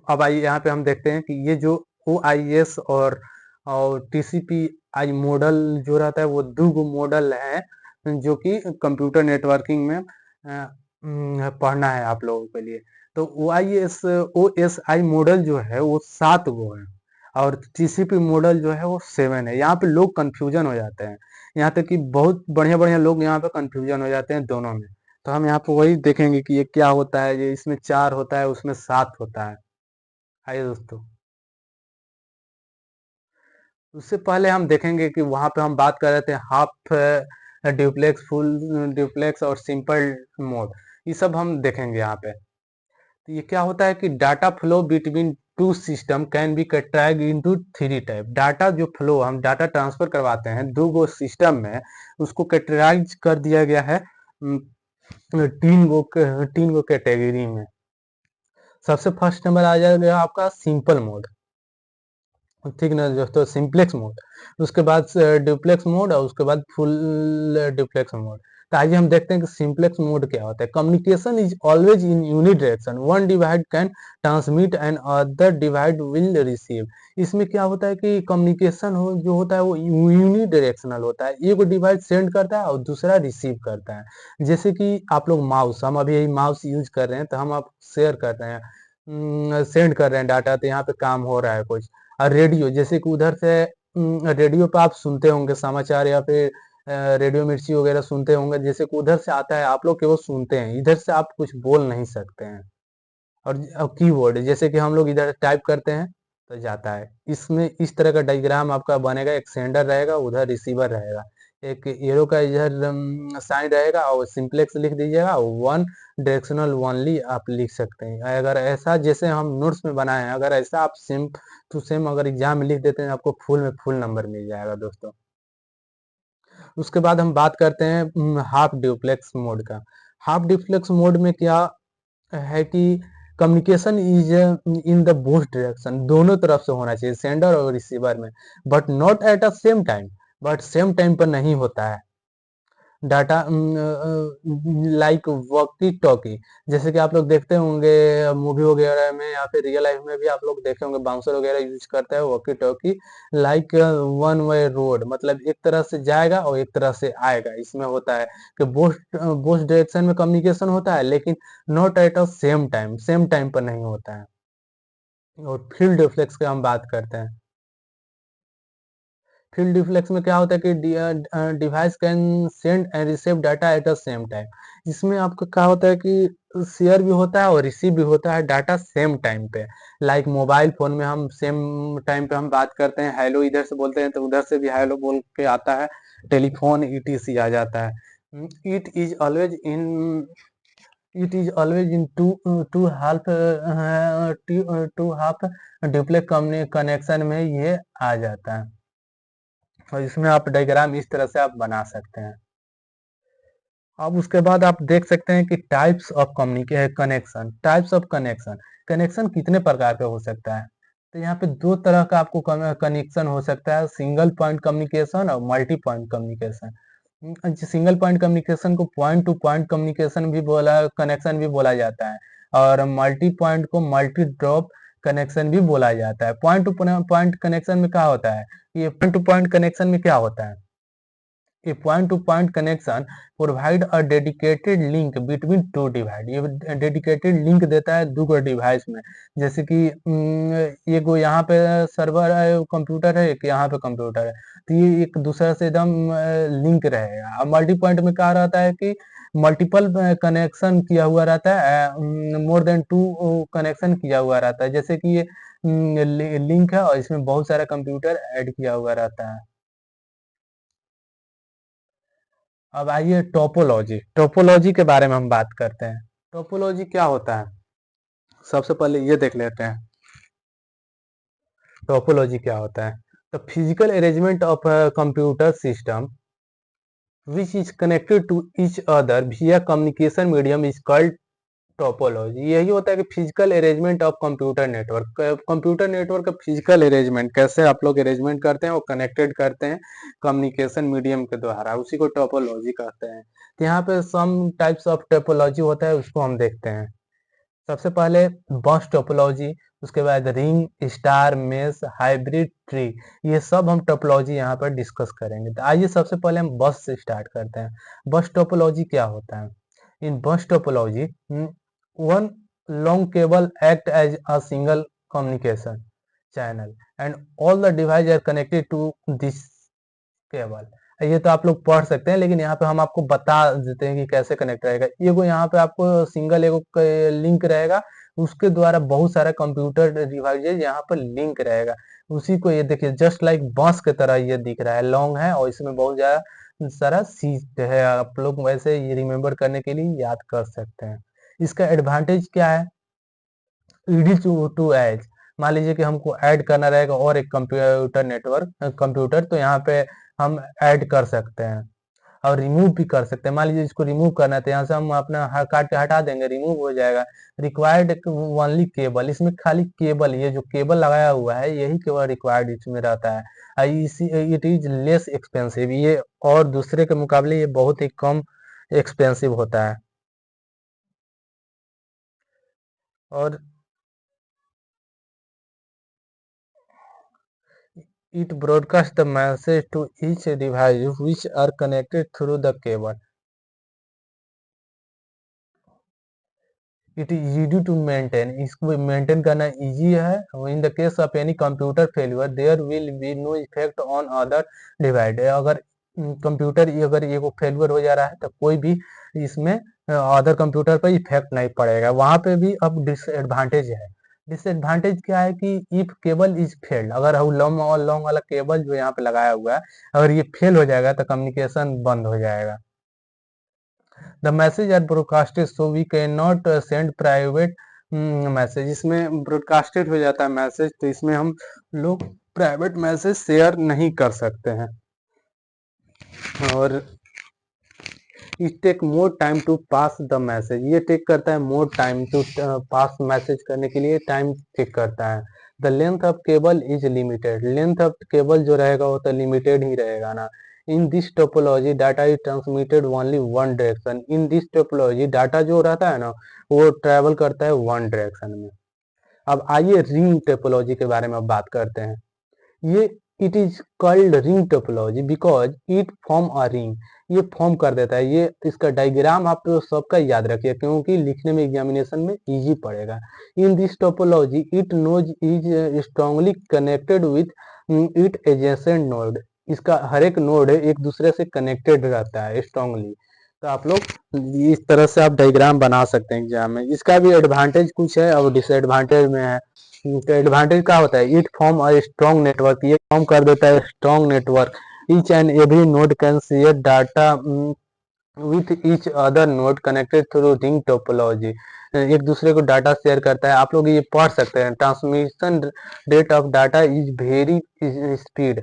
अब आइए, यहाँ पे हम देखते हैं कि ये जो OIS और TCP/IP मॉडल जो रहता है, वो दो मॉडल है जो कि कंप्यूटर नेटवर्किंग में पढ़ना है आप लोगों के लिए। तो OSI मॉडल जो है वो 7 गो है, और TCP मॉडल जो है वो 7 है। यहाँ पे लोग कंफ्यूजन हो जाते हैं, यहाँ तक कि बहुत बढ़िया बढ़िया लोग यहाँ पे कंफ्यूजन हो जाते हैं दोनों में। तो हम यहाँ पे वही देखेंगे कि ये क्या होता है, ये इसमें 4 होता है, उसमें 7 होता है। आइए दोस्तों, उससे पहले हम देखेंगे कि वहां पे हम बात कर रहे थे हाफ ड्यूप्लेक्स, फुल ड्यूप्लेक्स और सिंपल मोड। ये सब हम देखेंगे यहाँ पे। तो ये क्या होता है कि data flow between two system can be categorised into 3 type. Data जो फ्लो, हम डाटा ट्रांसफर करवाते हैं दो गो सिस्टम में, उसको कैटेगराइज कर दिया गया है 3 गो कैटेगरी में। सबसे फर्स्ट नंबर आ जाएगा आपका सिंपल मोड, ठीक ना दोस्तों, सिंप्लेक्स मोड। उसके बाद डुप्लेक्स मोड, और उसके बाद फुल डुप्लेक्स मोड। तो आइए हम देखते हैं कि सिंप्लेक्स मोड क्या होता है। Communication is always in unit direction, one divide can transmit and other divide will receive. इसमें क्या होता है कि कम्युनिकेशन जो होता है वो यूनिट डायरेक्शनल होता है, एक डिवाइस सेंड करता है और दूसरा रिसीव करता है। जैसे कि आप लोग माउस, हम अभी यही माउस यूज कर रहे हैं, तो हम आप शेयर कर रहे हैं, सेंड कर रहे हैं डाटा, तो यहाँ पे काम हो रहा है कुछ। और रेडियो, जैसे कि उधर से रेडियो पे आप सुनते होंगे समाचार, या फिर रेडियो मिर्ची वगैरह सुनते होंगे, जैसे कि उधर से आता है, आप लोग केवल सुनते हैं, इधर से आप कुछ बोल नहीं सकते हैं। और कीबोर्ड, जैसे कि हम लोग इधर टाइप करते हैं तो जाता है। इसमें इस तरह का डायग्राम आपका बनेगा, एक सेंडर रहेगा, उधर रिसीवर रहेगा, एक एरो का इधर साइन रहेगा, और सिंप्लेक्स लिख दीजिएगा, वन डायरेक्शनल ओनली आप लिख सकते हैं। अगर ऐसा जैसे हम नोट्स में बनाए हैं, अगर ऐसा आप सेम टू सेम अगर एग्जाम में लिख देते हैं, आपको फुल में फुल नंबर मिल जाएगा दोस्तों। उसके बाद हम बात करते हैं हाफ ड्यूप्लेक्स मोड का। हाफ ड्यूप्लेक्स मोड में क्या है कि communication is in the both direction, दोनों तरफ से होना चाहिए, सेंडर और रिसीवर में, but not at a same time, but same time पर नहीं होता है। डाटा लाइक वॉकी टॉकी, जैसे कि आप लोग देखते होंगे मूवी वगैरह में, या फिर रियल लाइफ में भी आप लोग देखे होंगे, बाउंसर वगैरह यूज करता है walkie talkie. Like one way road, मतलब एक तरह से जाएगा और एक तरह से आएगा। इसमें होता है कि बोथ बोथ डायरेक्शन में कम्युनिकेशन होता है, लेकिन not at a same time पर नहीं होता है। और फील्ड रिफ्लेक्स की हम बात करते हैं। फील्ड डिफ्लेक्स में क्या होता है कि device can send and receive data at the same time. इसमें आपको क्या होता है कि शेयर भी होता है और रिसीव भी होता है डाटा सेम टाइम पे। लाइक मोबाइल फोन में हम सेम टाइम पे हम बात करते हैं, हेलो इधर से बोलते हैं तो उधर से भी हेलो बोल के आता है, टेलीफोन ईटीसी आ जाता है। It is always in it is always in to half duplex connection में ये आ जाता है। और इसमें आप डायग्राम इस तरह से आप बना सकते हैं। अब उसके बाद आप देख सकते हैं कि types of connection. Types of connection, connection कितने प्रकार का हो सकता है? तो यहाँ पे दो तरह का आपको कनेक्शन हो सकता है, सिंगल पॉइंट कम्युनिकेशन और multi point communication. Single point communication को पॉइंट टू पॉइंट कम्युनिकेशन भी बोला कनेक्शन भी बोला जाता है, और मल्टी पॉइंट को मल्टी ड्रॉप कनेक्शन भी बोला जाता है। पॉइंट टू पॉइंट कनेक्शन में क्या होता है? ये पॉइंट टू पॉइंट कनेक्शन में क्या होता है? A point-to-point connection provide a dedicated link between two device। ये डेडिकेटेड लिंक देता है दो डिवाइस में। जैसे कि एक यहाँ पे सर्वर है, कंप्यूटर है, एक यहाँ पे कंप्यूटर है, तो ये एक दूसरे से एकदम लिंक रहेगा। अब मल्टी पॉइंट में क्या रहता है कि मल्टीपल कनेक्शन किया हुआ रहता है, मोर देन टू कनेक्शन किया हुआ रहता है। जैसे कि ये लिंक है और इसमें बहुत सारा कंप्यूटर ऐड किया हुआ रहता है। अब आइए टोपोलॉजी। टोपोलॉजी के बारे में हम बात करते हैं। टोपोलॉजी क्या होता है? सबसे पहले ये देख लेते हैं टोपोलॉजी क्या होता है। The physical arrangement of computer system which is connected to each other via communication medium is called topology. यही होता है कि physical arrangement of computer network. Computer network का फिजिकल अरेंजमेंट कैसे आप लोग अरेंजमेंट करते हैं और कनेक्टेड करते हैं कम्युनिकेशन मीडियम के द्वारा, उसी को टोपोलॉजी कहते हैं। तो यहाँ पे सम टाइप्स ऑफ टोपोलॉजी होता है, उसको हम देखते हैं। सबसे पहले बस टोपोलॉजी, उसके बाद ring, star, mesh, hybrid tree, ये सब हम टोपोलॉजी यहाँ पर डिस्कस करेंगे। तो आइए सबसे पहले हम बस से स्टार्ट करते हैं। बस टोपोलॉजी क्या होता है? In bus topology, one long cable act as a single communication channel and all the devices are connected to this cable। ये तो आप लोग पढ़ सकते हैं, लेकिन यहाँ पे हम आपको बता देते हैं कि कैसे कनेक्ट रहेगा। एगो यहाँ पे आपको सिंगल एगो लिंक रहेगा, उसके द्वारा बहुत सारा कंप्यूटर डिवाइसेज यहाँ पर लिंक रहेगा। उसी को ये देखिए जस्ट लाइक बस के तरह ये दिख रहा है, लॉन्ग है और इसमें बहुत ज्यादा सारा सीट है। आप लोग वैसे ये रिमेम्बर करने के लिए याद कर सकते हैं। इसका एडवांटेज क्या है? ईडी टू एज, मान लीजिए कि हमको ऐड करना रहेगा और एक कंप्यूटर नेटवर्क कंप्यूटर, तो यहाँ पे हम ऐड कर सकते हैं और रिमूव भी कर सकते हैं। मान लीजिए इसको रिमूव करना है तो यहाँ से हम अपना काट के हटा देंगे, रिमूव हो जाएगा। रिक्वायर्ड ओनली केबल, इसमें खाली केबल, ये जो केबल लगाया हुआ है यही केवल रिक्वायर्ड इसमें रहता है। इट इज लेस एक्सपेंसिव, ये और दूसरे के मुकाबले ये बहुत ही कम एक्सपेंसिव होता है। और it broadcasts the message to each device which are connected through the cable। It is easy to maintain, इसको मेंटेन करना इजी है। In the case of any computer failure there will be no effect on other device. अगर computer अगर ये failure हो जा रहा है तो कोई भी इसमें अदर कंप्यूटर पर इफेक्ट नहीं पड़ेगा। वहां पे भी अब डिसएडवांटेज है। डिसएडवांटेज क्या है कि इफ केबल इज फेल्ड, अगर लॉन्ग लॉन्ग वाला केबल जो यहाँ पे लगाया हुआ है अगर ये फेल हो जाएगा तो कम्युनिकेशन बंद हो जाएगा। The message are broadcasted so we can not send private message. इसमें ब्रॉडकास्टेड हो जाता है मैसेज, तो इसमें हम लोग प्राइवेट मैसेज शेयर नहीं कर सकते हैं। और it take more time to pass the message, ये टेक करता है more time to pass message करने के लिए टाइम टेक करता है। The length of cable is limited, length of cable जो रहेगा वो तो लिमिटेड ही रहेगा ना। In this topology data is transmitted only one direction, in this topology data जो रहता है ना वो ट्रेवल करता है वन डायरेक्शन में। अब आइए रिंग टोपोलॉजी के बारे में अब बात करते हैं। ये it is called ring topology because it form a ring, ये फॉर्म कर देता है। ये इसका डायग्राम आप सबका याद रखिए क्योंकि लिखने में एग्जामिनेशन में इजी पड़ेगा। In this topology it node is strongly connected with it adjacent node, इसका हर एक नोड एक दूसरे से कनेक्टेड रहता है स्ट्रांगली। तो आप लोग इस तरह से आप डायग्राम बना सकते हैं एग्जाम में। इसका भी एडवांटेज कुछ है और डिसएडवांटेज में है। तो एडवांटेज क्या होता है, it form a strong network, ये फॉर्म कर देता है strong network. Each and every node can share data with each other node connected through ring topology. एक दूसरे को डाटा शेयर करता है। आप लोग ये पढ़ सकते हैं, transmission rate of data is very speed.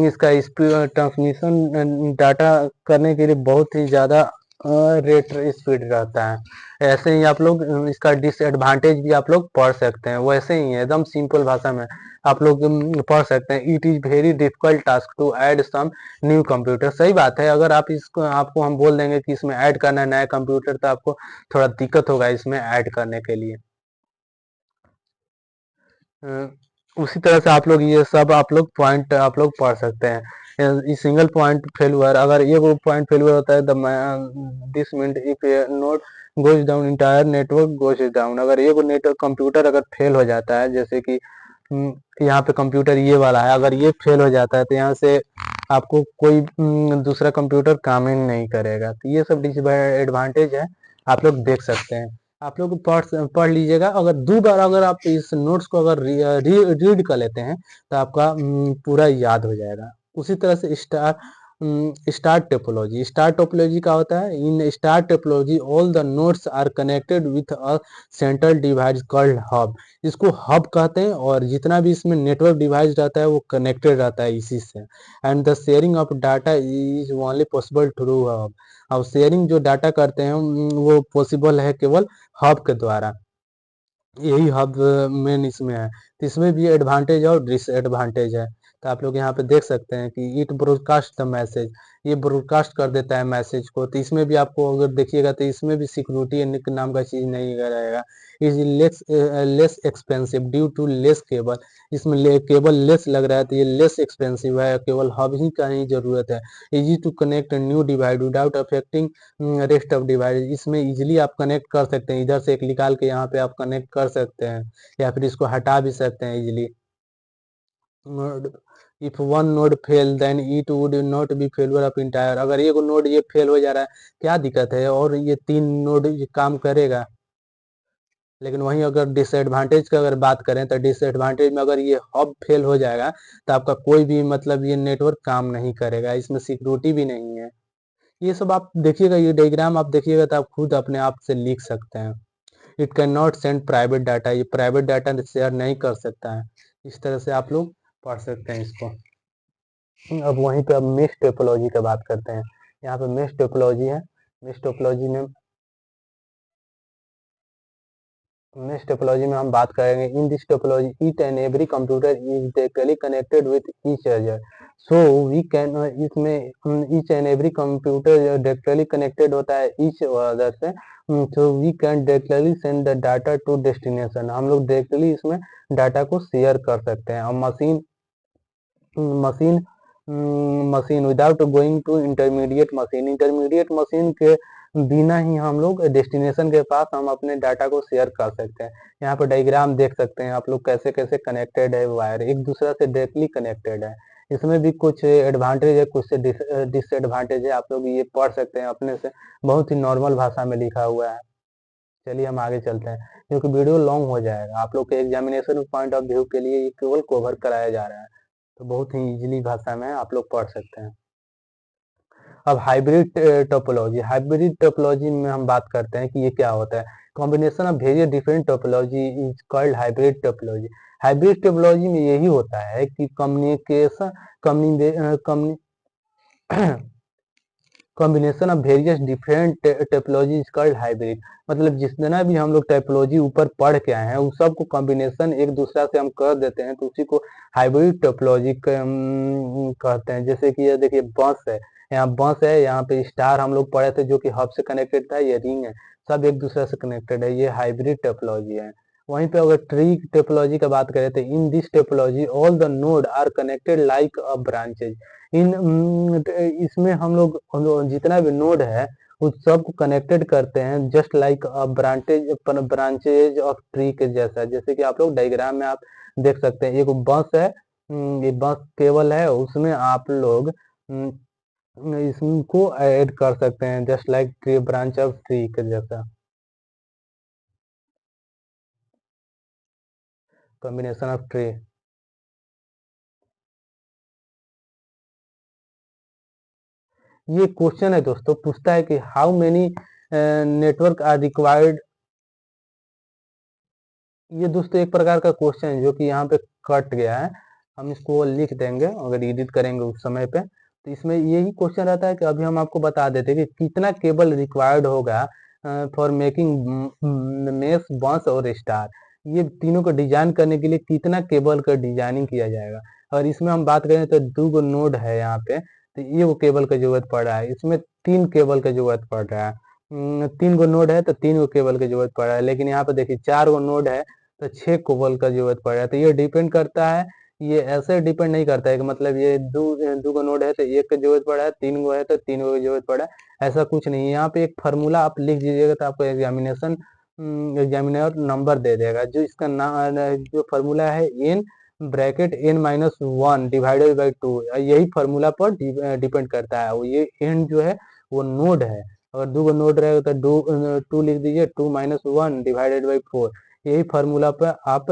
इसका स्पीड ट्रांसमिशन डाटा करने के लिए बहुत ही ज़्यादा रेट स्पीड रहता है। ऐसे ही आप लोग इसका डिसएडवांटेज भी आप लोग पढ़ सकते हैं, वैसे ही है एकदम सिंपल भाषा में आप लोग पढ़ सकते हैं। It is very difficult task to add some new computer. सही बात है, अगर आप इसको आपको हम बोल देंगे कि इसमें ऐड करना है नया कंप्यूटर, तो आपको थोड़ा दिक्कत होगा इसमें ऐड करने के लिए। उसी तरह से आप लोग ये सब आप लोग पॉइंट आप लोग पढ़ सकते हैं। इस सिंगल पॉइंट फेल्यूर, अगर ये वो पॉइंट फेल्यूर होता है the this mean if not goes down entire network goes down. अगर ये वो नेटवर्क कंप्यूटर अगर फेल हो जाता है, जैसे कि यहाँ पे कंप्यूटर ये वाला है, अगर ये फेल हो जाता है तो यहाँ से आपको कोई दूसरा कंप्यूटर काम ही नहीं करेगा। तो ये सब डिसएडवांटेज है, आप लोग देख सकते हैं। आप लोग पढ़ लीजिएगा। अगर दो बार अगर आप इस नोट्स को अगर रीड कर लेते हैं तो आपका पूरा याद हो जाएगा। उसी तरह से स्टार टोपोलॉजी, स्टार टोपोलॉजी का होता है, in star topology all the nodes are connected with a central device called hub. इसको हब कहते हैं और जितना भी इसमें नेटवर्क डिवाइस रहता है वो कनेक्टेड रहता है इसी से। And the sharing of data is only possible through hub. अब शेयरिंग जो डाटा करते हैं वो पॉसिबल है केवल हब के द्वारा। यही हब मेन इसमें है। तो इसमें भी एडवांटेज और डिसएडवांटेज है। तो आप लोग यहाँ पे देख सकते हैं कि इट ब्रॉडकास्ट द मैसेज, ये ब्रॉडकास्ट कर देता है मैसेज को। तो इसमें भी आपको अगर देखिएगा तो इसमें भी सिक्योरिटी नाम का चीज नहीं रहेगा। Is less expensive due to less cable. इसमें केबल लेस लग रहा है तो ये लेस एक्सपेंसिव है, केवल हब ही का ही जरूरत है। Easy to connect new device without affecting rest of device. इसमें इजीली आप कनेक्ट कर सकते हैं, इधर से एक निकाल के यहाँ पे आप कनेक्ट कर सकते हैं या फिर इसको हटा भी सकते हैं easily. If one node fail then it would not be failure of entire. अगर एक नोड ये फेल हो जा रहा है, क्या दिक्कत है, और ये 3 नोड काम करेगा। लेकिन वहीं अगर डिसएडवांटेज की अगर बात करें तो डिसएडवांटेज में अगर ये हब फेल हो जाएगा तो आपका कोई भी मतलब ये नेटवर्क काम नहीं करेगा, इसमें सिक्योरिटी भी नहीं है। ये सब आप देखिएगा, ये डायग्राम आप देखिएगा तो आप खुद अपने आप से लिख सकते हैं। It can not send private data, ये प्राइवेट डाटा शेयर नहीं कर सकता है। इस तरह से आप लोग पढ़ सकते हैं इसको। अब वहीं पे अब मेश टोपोलॉजी का बात करते हैं। यहाँ पे मेश टोपोलॉजी है। मेश टोपोलॉजी में हम बात करेंगे। In this topology each and every computer is directly connected with each other. So we can, इसमें each and every computer directly connected होता है ईच अदर से। So we can directly send the data to destination. हम लोग directly इसमें data को share कर सकते हैं। और machine machine without going to intermediate machine के बिना ही हम लोग डेस्टिनेशन के पास हम अपने डाटा को शेयर कर सकते हैं। यहाँ पर डायग्राम देख सकते हैं आप लोग कैसे कैसे कनेक्टेड है वायर, एक दूसरे से डायरेक्टली कनेक्टेड है। इसमें भी कुछ एडवांटेज है, कुछ डिसएडवांटेज है, आप लोग ये पढ़ सकते हैं अपने से, बहुत ही नॉर्मल भाषा में लिखा हुआ है। चलिए हम आगे चलते हैं, क्योंकि वीडियो लॉन्ग हो जाएगा। आप लोग के एग्जामिनेशन पॉइंट ऑफ व्यू के लिए ये केवल कवर कराया जा रहा है, तो बहुत ही इजीली भाषा में आप लोग पढ़ सकते हैं। अब हाइब्रिड टोपोलॉजी में हम बात करते हैं कि ये क्या होता है। Combination of various different topology is called hybrid topology. Hybrid topology में यही होता है कि कम्युनिकेशन कम्युनि combination of various different topology is called hybrid. मतलब जितना भी हम लोग टोपोलॉजी ऊपर पढ़ के आए हैं उस सब को कॉम्बिनेशन एक दूसरा से हम कर देते हैं, तो उसी को हाइब्रिड टोपोलॉजी कहते हैं। जैसे कि ये देखिए बस है, यहाँ बस है, यहाँ पे स्टार हम लोग पढ़े थे जो कि हब से कनेक्टेड था, ये रिंग है, सब एक दूसरे से कनेक्टेड है, ये हाइब्रिड टोपोलॉजी है। वहीं पे अगर ट्री टोपोलॉजी का बात करें तो in this topology all the node are connected like a branches. इसमें हम लोग जितना भी नोड है उस सब को कनेक्टेड करते हैं just like branches of tree के जैसा। जैसे कि आप लोग डायग्राम में आप देख सकते हैं, एक बस है, ये बस केबल है, उसमें आप लोग इसको ऐड कर सकते हैं, just like tree, branch of tree के जैसा, कॉम्बिनेशन ऑफ ट्री। ये क्वेश्चन है दोस्तों, पूछता है कि how many network are required. ये दोस्तों एक प्रकार का क्वेश्चन है जो कि यहाँ पे कट गया है, हम इसको लिख देंगे अगर एडिट करेंगे उस समय पे। तो इसमें यही क्वेश्चन रहता है कि अभी हम आपको बता देते हैं कि कितना केबल रिक्वायर्ड होगा फॉर मेकिंग मेस, बॉन्स और स्टार। ये तीनों को डिजाइन करने के लिए कितना केबल का डिजाइनिंग किया जाएगा। और इसमें हम बात करें तो 2 नोड है यहाँ पे, तो ये वो केबल का जरूरत पड़ रहा है। इसमें 3 केबल का जरूरत पड़ रहा है। 3 गो नोड है तो 3 गो केबल की जरूरत पड़ रहा है, लेकिन यहाँ पे देखिए 4 गो नोड है तो 6 कोबल का जरूरत पड़ रहा है। तो ये डिपेंड करता है, ये ऐसे डिपेंड नहीं करता है कि मतलब ये दो गो नोड है तो एक का जरूरत पड़ा है, 3 गो है तो 3 गो की जरूरत पड़ा है, ऐसा कुछ नहीं है। यहाँ पे एक फार्मूला आप लिख दीजिएगा तो आपको एग्जामिनर नंबर दे देगा, जो इसका जो फार्मूला है N bracket n-1 divided by 2, यही फार्मूला पर डिपेंड करता है। ये एन जो है वो नोड है, अगर 2 गो नोड रहेगा तो 2 लिख दीजिए, 2-1 डिवाइडेड बाई 4। यही फार्मूला पे आप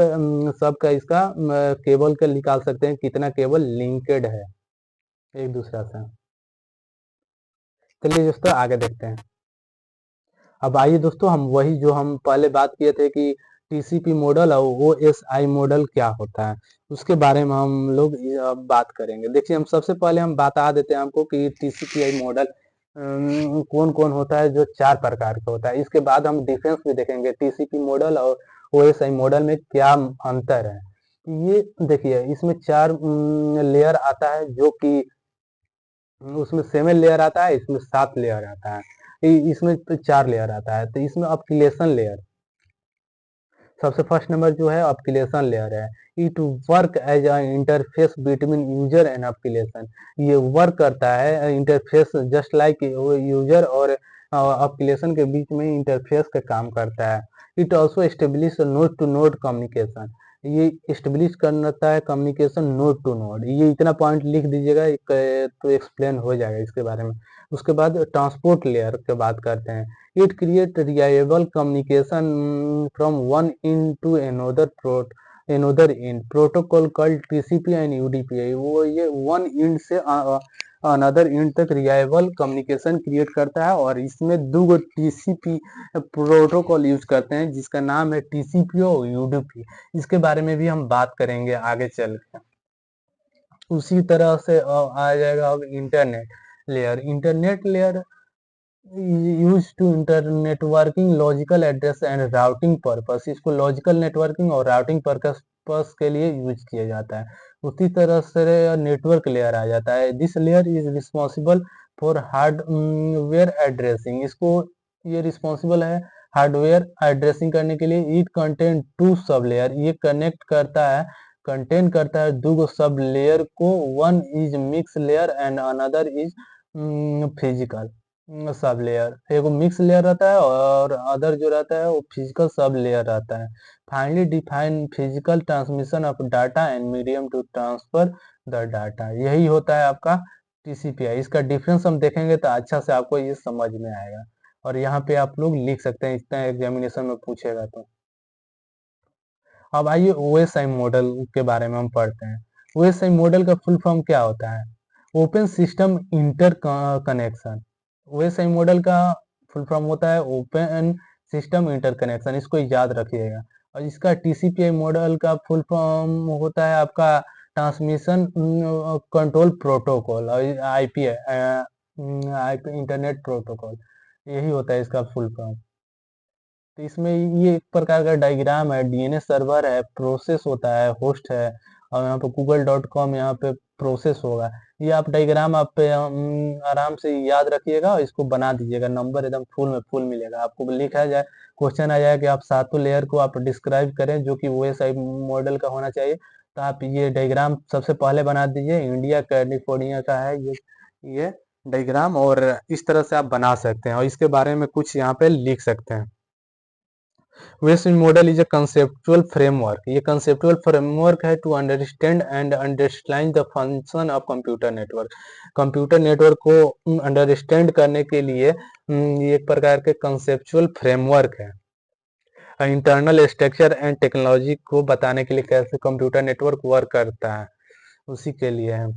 सबका इसका केबल का निकाल सकते हैं कितना केबल लिंकेड है एक दूसरा से। चलिए दोस्तों आगे देखते हैं। अब आइए दोस्तों, हम वही जो हम पहले बात किए थे कि टीसीपी मॉडल और ओएसआई मॉडल क्या होता है, उसके बारे में हम लोग अब बात करेंगे। देखिए, हम सबसे पहले हम बता देते हैं आपको कि टीसीपीआई मॉडल कौन कौन होता है, जो 4 प्रकार का होता है। इसके बाद हम डिफरेंस भी देखेंगे, टीसीपी मॉडल और ओएसआई मॉडल में क्या अंतर है। ये देखिए, इसमें 4 लेयर आता है, जो कि उसमें 7 लेयर आता है, इसमें 7 लेयर आता है, इसमें तो 4 लेयर आता है। तो इसमें अपकिलेशन लेयर, सबसे फर्स्ट नंबर जो है अपकिलेशन लेयर है। It work as a interface between user and application. ये वर्क करता है इंटरफेस, जस्ट लाइक यूजर और अपकिलेशन के बीच में इंटरफेस का काम करता है। It also establish node to node communication. ये एस्टेब्लिश करता है कम्युनिकेशन नोड टू नोड। ये इतना पॉइंट लिख दीजिएगा तो एक्सप्लेन हो जाएगा इसके बारे में। उसके बाद ट्रांसपोर्ट लेयर की बात करते हैं। It creates reliable communication from one end to another end. Protocol called TCP and UDP, वो ये one end से another end तक reliable communication create करता है। और इसमें 2 गो TCP प्रोटोकॉल यूज करते हैं, जिसका नाम है TCP और UDP। इसके बारे में भी हम बात करेंगे आगे चल के। उसी तरह से आ जाएगा अब internet layer. Internet layer use to inter networking, logical address and routing purpose. इसको लॉजिकल नेटवर्किंग और राउटिंग पर्पस के लिए यूज किया जाता है। उसी तरह से नेटवर्क लेयर आ जाता है। This layer is responsible for hardware addressing. इसको ये रिस्पॉन्सिबल है हार्डवेयर एड्रेसिंग करने के लिए। इट कंटेन 2 सब लेयर, ये कनेक्ट करता है, कंटेन करता है 2 गो सब लेयर को। One is mix layer and another is physical sub layer. एगो मिक्स लेयर रहता है और अदर जो रहता है वो फिजिकल सब लेयर रहता है। Finally define physical transmission of data and medium to transfer the data. यही होता है आपका टीसीपीआई। इसका डिफरेंस हम देखेंगे तो अच्छा से आपको ये समझ में आएगा, और यहाँ पे आप लोग लिख सकते हैं इतना एग्जामिनेशन में पूछेगा तो। अब आइए ओएसआई मॉडल के बारे में हम पढ़ते हैं। ओएसआई मॉडल का फुल फॉर्म क्या होता है? Open system inter connection. OSI model का फुल फॉर्म होता है ओपन सिस्टम इंटरकनेक्शन, इसको याद रखिएगा। और इसका टीसीपीआई मॉडल का फुल फॉर्म होता है आपका ट्रांसमिशन कंट्रोल प्रोटोकॉल, और आईपी आईपी इंटरनेट प्रोटोकॉल, यही होता है इसका फुल फॉर्म। तो इसमें ये एक प्रकार का डायग्राम है, डीएनएस सर्वर है, प्रोसेस होता है, होस्ट है, और यहाँ पे google.com, यहाँ पे प्रोसेस होगा। ये आप डायग्राम आप पे आराम से याद रखिएगा और इसको बना दीजिएगा, नंबर एकदम फुल में फुल मिलेगा आपको। लिखा जाए, क्वेश्चन आ जाए कि आप 7 लेयर को आप डिस्क्राइब करें जो कि ओएसआई मॉडल का होना चाहिए, तो आप ये डायग्राम सबसे पहले बना दीजिए। इंडिया कैलिफोर्निया का है ये डायग्राम, और इस तरह से आप बना सकते हैं और इसके बारे में कुछ यहाँ पे लिख सकते हैं। Western model is a conceptual framework. ये कंसेप्चुअल फ्रेमवर्क है to understand and understand the function of computer network. Computer network को अंडरस्टैंड करने के लिए ये एक प्रकार के कंसेप्चुअल फ्रेमवर्क है। इंटरनल स्ट्रक्चर एंड टेक्नोलॉजी को बताने के लिए कैसे कंप्यूटर नेटवर्क वर्क करता है, उसी के लिए है।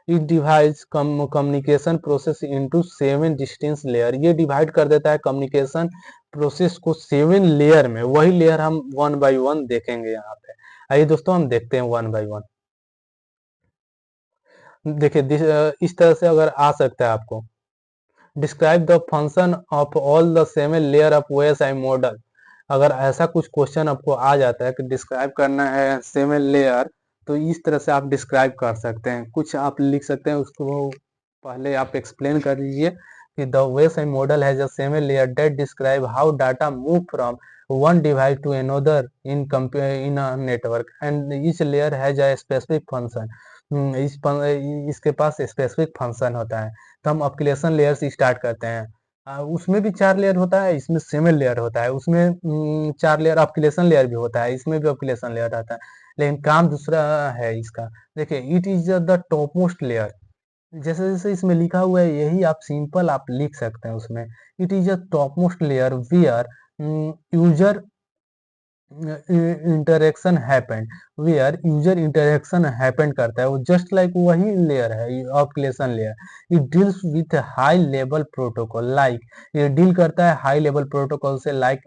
It divides communication process into 7 distinct layer. ये डिवाइड कर देता है कम्युनिकेशन प्रोसेस को 7 लेयर में। वही लेयर हम वन बाय वन देखेंगे यहाँ पे। आइए दोस्तों हम देखते हैं वन बाय वन। देखिए इस तरह से अगर आ सकता है आपको, describe the function of all the 7 layer of OSI model. अगर ऐसा कुछ क्वेश्चन आपको आ जाता है कि डिस्क्राइब करना है 7 लेयर, तो इस तरह से आप डिस्क्राइब कर सकते हैं। कुछ आप लिख सकते हैं, उसको पहले आप एक्सप्लेन कर दीजिए कि the OSI model has a 7 layer that describe how data move from one device to another in a network and each layer has a specific function। इसके पास स्पेसिफिक फंक्शन होता है। तो हम एप्लीकेशन लेयर से start करते हैं। उसमें भी 4 लेयर होता है, इसमें 7 लेयर होता है। उसमें 4 लेयर एप्लीकेशन लेयर भी होता है, इसमें भी एप्लीकेशन लेयर रहता है, लेकिन काम दूसरा है इसका। देखिए it is the top most layer. जैसे जैसे इसमें लिखा हुआ है यही आप सिंपल आप लिख सकते हैं उसमें। It is a top most layer where user interaction happened, where user interaction happened करता है। वो जस्ट लाइक वही लेयर है operation layer. It deals with high level protocol like, ये डील करता है हाई लेवल प्रोटोकॉल से, लाइक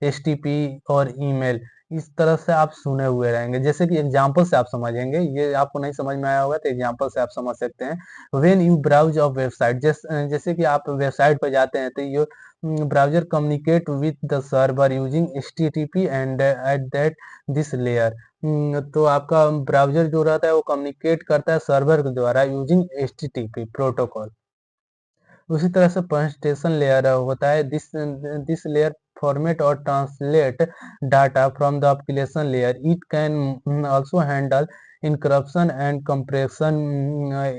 एचटीटीपी और ईमेल। इस तरह से आप सुने हुए रहेंगे। जैसे कि एग्जांपल से आप समझेंगे, ये आपको नहीं समझ में आया होगा तो एग्जांपल से आप समझ सकते हैं। When you browse a website, जैसे कि आप वेबसाइट पर जाते हैं तो ये browser communicate with the server using HTTP and at that this layer। तो आपका ब्राउजर जो रहता है वो कम्युनिकेट करता है सर्वर के द्वारा यूजिंग HTTP प्रोटोकॉल। उसी तरह से प्रेजेंटेशन लेयर होता है। दिस लेयर फॉर्मेट और translate data from the application layer. It can also handle encryption and compression,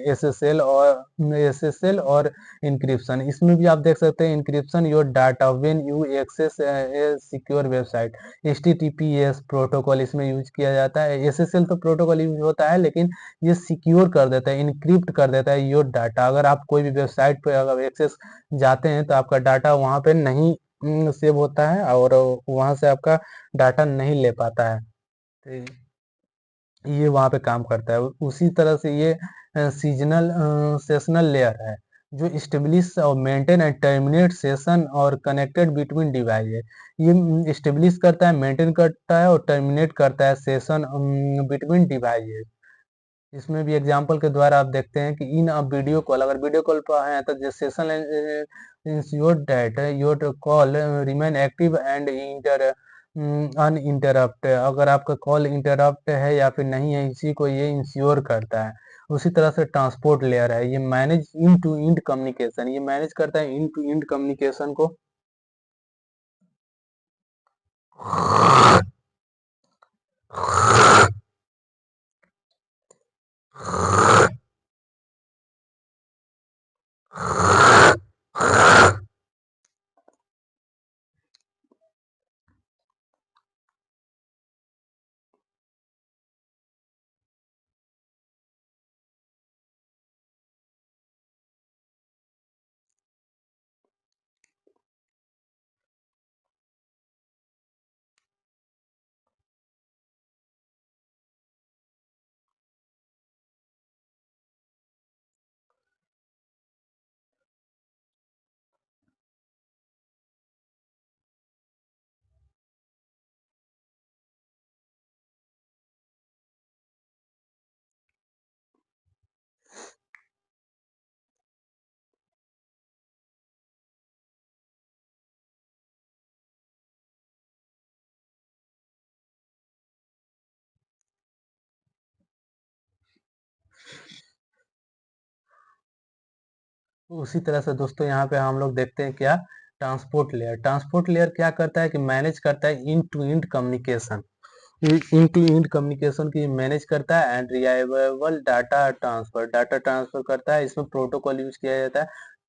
SSL और इंक्रिप्शन। इसमें भी आप देख सकते हैं encryption your data when you access a secure website. HTTPS protocol इसमें यूज किया जाता है। एसएसएल तो प्रोटोकॉल यूज होता है, लेकिन ये सिक्योर कर देता है, इनक्रिप्ट कर देता है योर डाटा। अगर आप कोई भी वेबसाइट पे अगर एक्सेस जाते हैं तो आपका डाटा वहाँ पे नहीं सेव होता है और वहाँ से आपका डाटा नहीं ले पाता है। तो ये वहाँ पे काम करता है। उसी तरह से ये सीजनल सेशनल लेयर है जो स्टेब्लिश और मेंटेन एंड टर्मिनेट सेशन और कनेक्टेड बिटवीन डिवाइस है। ये स्टेब्लिश करता है, मेंटेन करता है और टर्मिनेट करता है सेशन बिटवीन डिवाइस। इसमें भी एग्जांपल के द्वारा आप देखते हैं कि इन अ वीडियो कॉल, अगर वीडियो कॉल पर हैं तो the session ensure that your call remain active and uninterrupted. अगर आपका कॉल इंटरप्ट है या फिर नहीं है, इसी को ये इंश्योर करता है। उसी तरह से ट्रांसपोर्ट लेयर है, ये manage in to end communication, ये मैनेज करता है इन टू इंड कम्युनिकेशन को। उसी तरह से दोस्तों यहाँ पे हम लोग देखते हैं क्या, ट्रांसपोर्ट लेयर। ट्रांसपोर्ट लेयर क्या करता है कि मैनेज करता है end to end communication. End to end communication की मैनेज करता है and reliable data transfer, data transfer करता है। इसमें प्रोटोकॉल यूज किया जाता है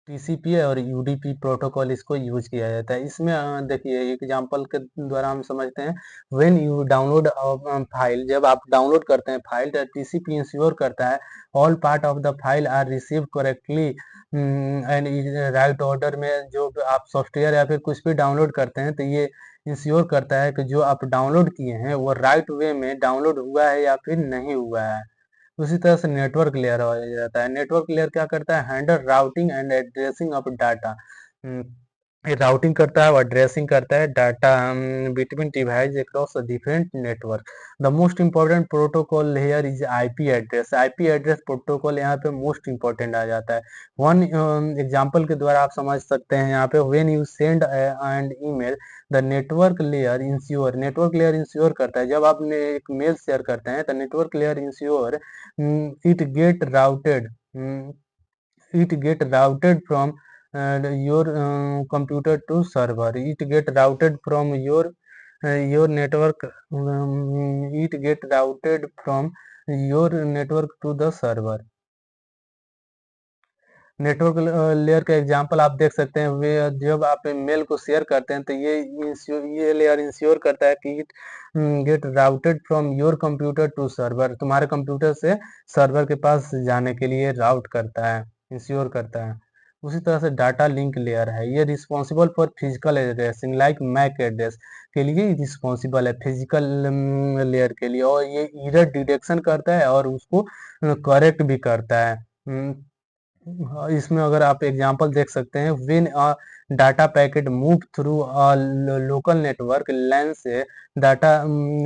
टीसीपी और यूडीपी प्रोटोकॉल इसको यूज किया जाता है। इसमें देखिए एग्जांपल के द्वारा हम समझते हैं, व्हेन यू डाउनलोड फाइल, जब आप डाउनलोड करते हैं फाइल तो टीसीपी इंश्योर करता है all part of the file are receive correctly and right order में। जो आप सॉफ्टवेयर या फिर कुछ भी डाउनलोड करते हैं तो ये इंश्योर करता है कि जो आप डाउनलोड किए हैं वो राइट वे में डाउनलोड हुआ है या फिर नहीं हुआ है। उसी तरह से नेटवर्क लेयर हो जाता है। नेटवर्क लेयर क्या करता है, handle routing and addressing of data. ये राउटिंग करता है और एड्रेसिंग करता है data between device across different network. The most important protocol here is IP address. IP address protocol यहाँ पे मोस्ट इंपॉर्टेंट आ जाता है। वन एग्जांपल के द्वारा आप समझ सकते हैं यहाँ पे, when you send and email the network layer ensure. Network layer ensure करता है, जब आप एक मेल शेयर करते हैं तो network layer ensure it get routed it get routed from your computer to server. It get routed from your network. It get routed from your network to the server. Network layer का example आप देख सकते हैं, वे जब आप mail को share करते हैं तो ये लेयर इंश्योर करता है कि it get routed from your computer to server. तुम्हारे कंप्यूटर से सर्वर के पास जाने के लिए राउट करता है, इंश्योर करता है। उसी तरह से डाटा लिंक लेयर है, ये responsible for physical addressing like MAC address के लिए रिस्पॉन्सिबल है, फिजिकल लेयर के लिए। और ये एरर डिटेक्शन करता है और उसको करेक्ट भी करता है। इसमें अगर आप एग्जांपल देख सकते हैं, when a data packet move through a local network LAN से data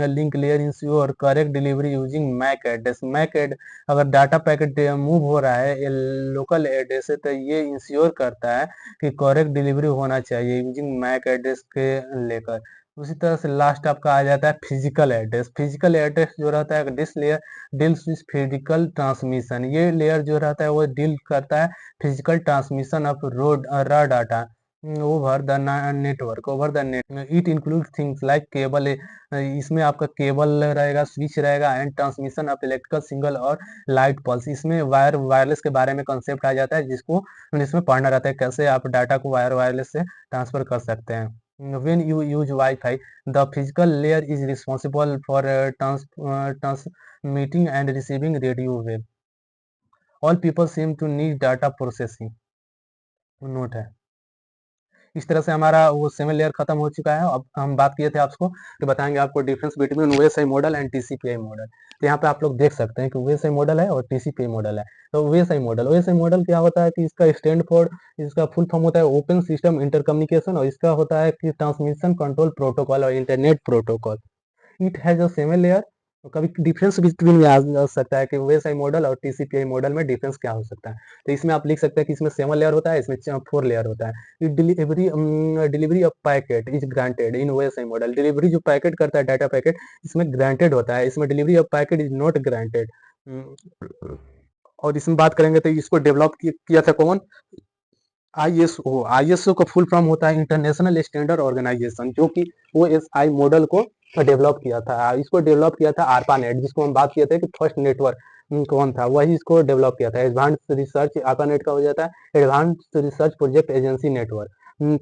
link layer ensure correct delivery using MAC address. अगर डाटा पैकेट मूव हो रहा है लोकल एड्रेस से तो ये इंश्योर करता है कि करेक्ट डिलीवरी होना चाहिए यूजिंग मैक एड्रेस के लेकर। उसी तरह से लास्ट आपका आ जाता है फिजिकल एड्रेस। फिजिकल एड्रेस जो रहता है this layer deals with physical transmission. ये लेयर जो रहता है वो डील करता है physical transmission of raw data over the net. It include things like cable, इसमें आपका केबल रहेगा, स्विच रहेगा and transmission of electrical signal और लाइट पल्स। इसमें वायरलेस के बारे में कंसेप्ट आ जाता है जिसमें पढ़ना रहता है कैसे आप डाटा को वायरलेस से ट्रांसफर कर सकते हैं। When you use Wi-Fi, the physical layer is responsible for transmitting and receiving radio wave. All people seem to need data processing. Note है। इस तरह से हमारा वो सेवन लेयर खत्म हो चुका है। अब हम बात किए थे आपको कि बताएंगे आपको difference between OSI model and TCP IP model. तो यहाँ पे आप लोग देख सकते हैं कि ओएसआई मॉडल है और टीसीपीआई मॉडल है। तो ओएसआई मॉडल क्या होता है कि इसका स्टैंड फॉर, इसका फुल फॉर्म होता है ओपन सिस्टम इंटरकम्युनिकेशन, और इसका होता है कि ट्रांसमिशन कंट्रोल प्रोटोकॉल और internet protocol. It has a seven layer. तो कभी डिफरेंस बिटवीन में आ सकता है कि ओएसआई मॉडल और टीसीपीआई मॉडल में डिफरेंस क्या हो सकता है। तो इसमें आप लिख सकते हैं कि इसमें 7 लेयर होता है, इसमें 4 लेयर होता है। Delivery of packet is granted in OSI model. Delivery जो पैकेट करता है डाटा पैकेट, इसमें ग्रांटेड होता है, इसमें delivery of packet is not granted. और इसमें बात करेंगे तो इसको डेवलप किया था कौन, आईएसओ का फुल फॉर्म होता है इंटरनेशनल स्टैंडर्ड ऑर्गेनाइजेशन, जो कि ओएसआई मॉडल को डेवलप किया था। इसको डेवलप किया था आरपानेट, जिसको हम बात किए थे कि फर्स्ट नेटवर्क कौन था, वही इसको डेवलप किया था। एडवांस रिसर्च आरपानेट का हो जाता है advance research project agency network.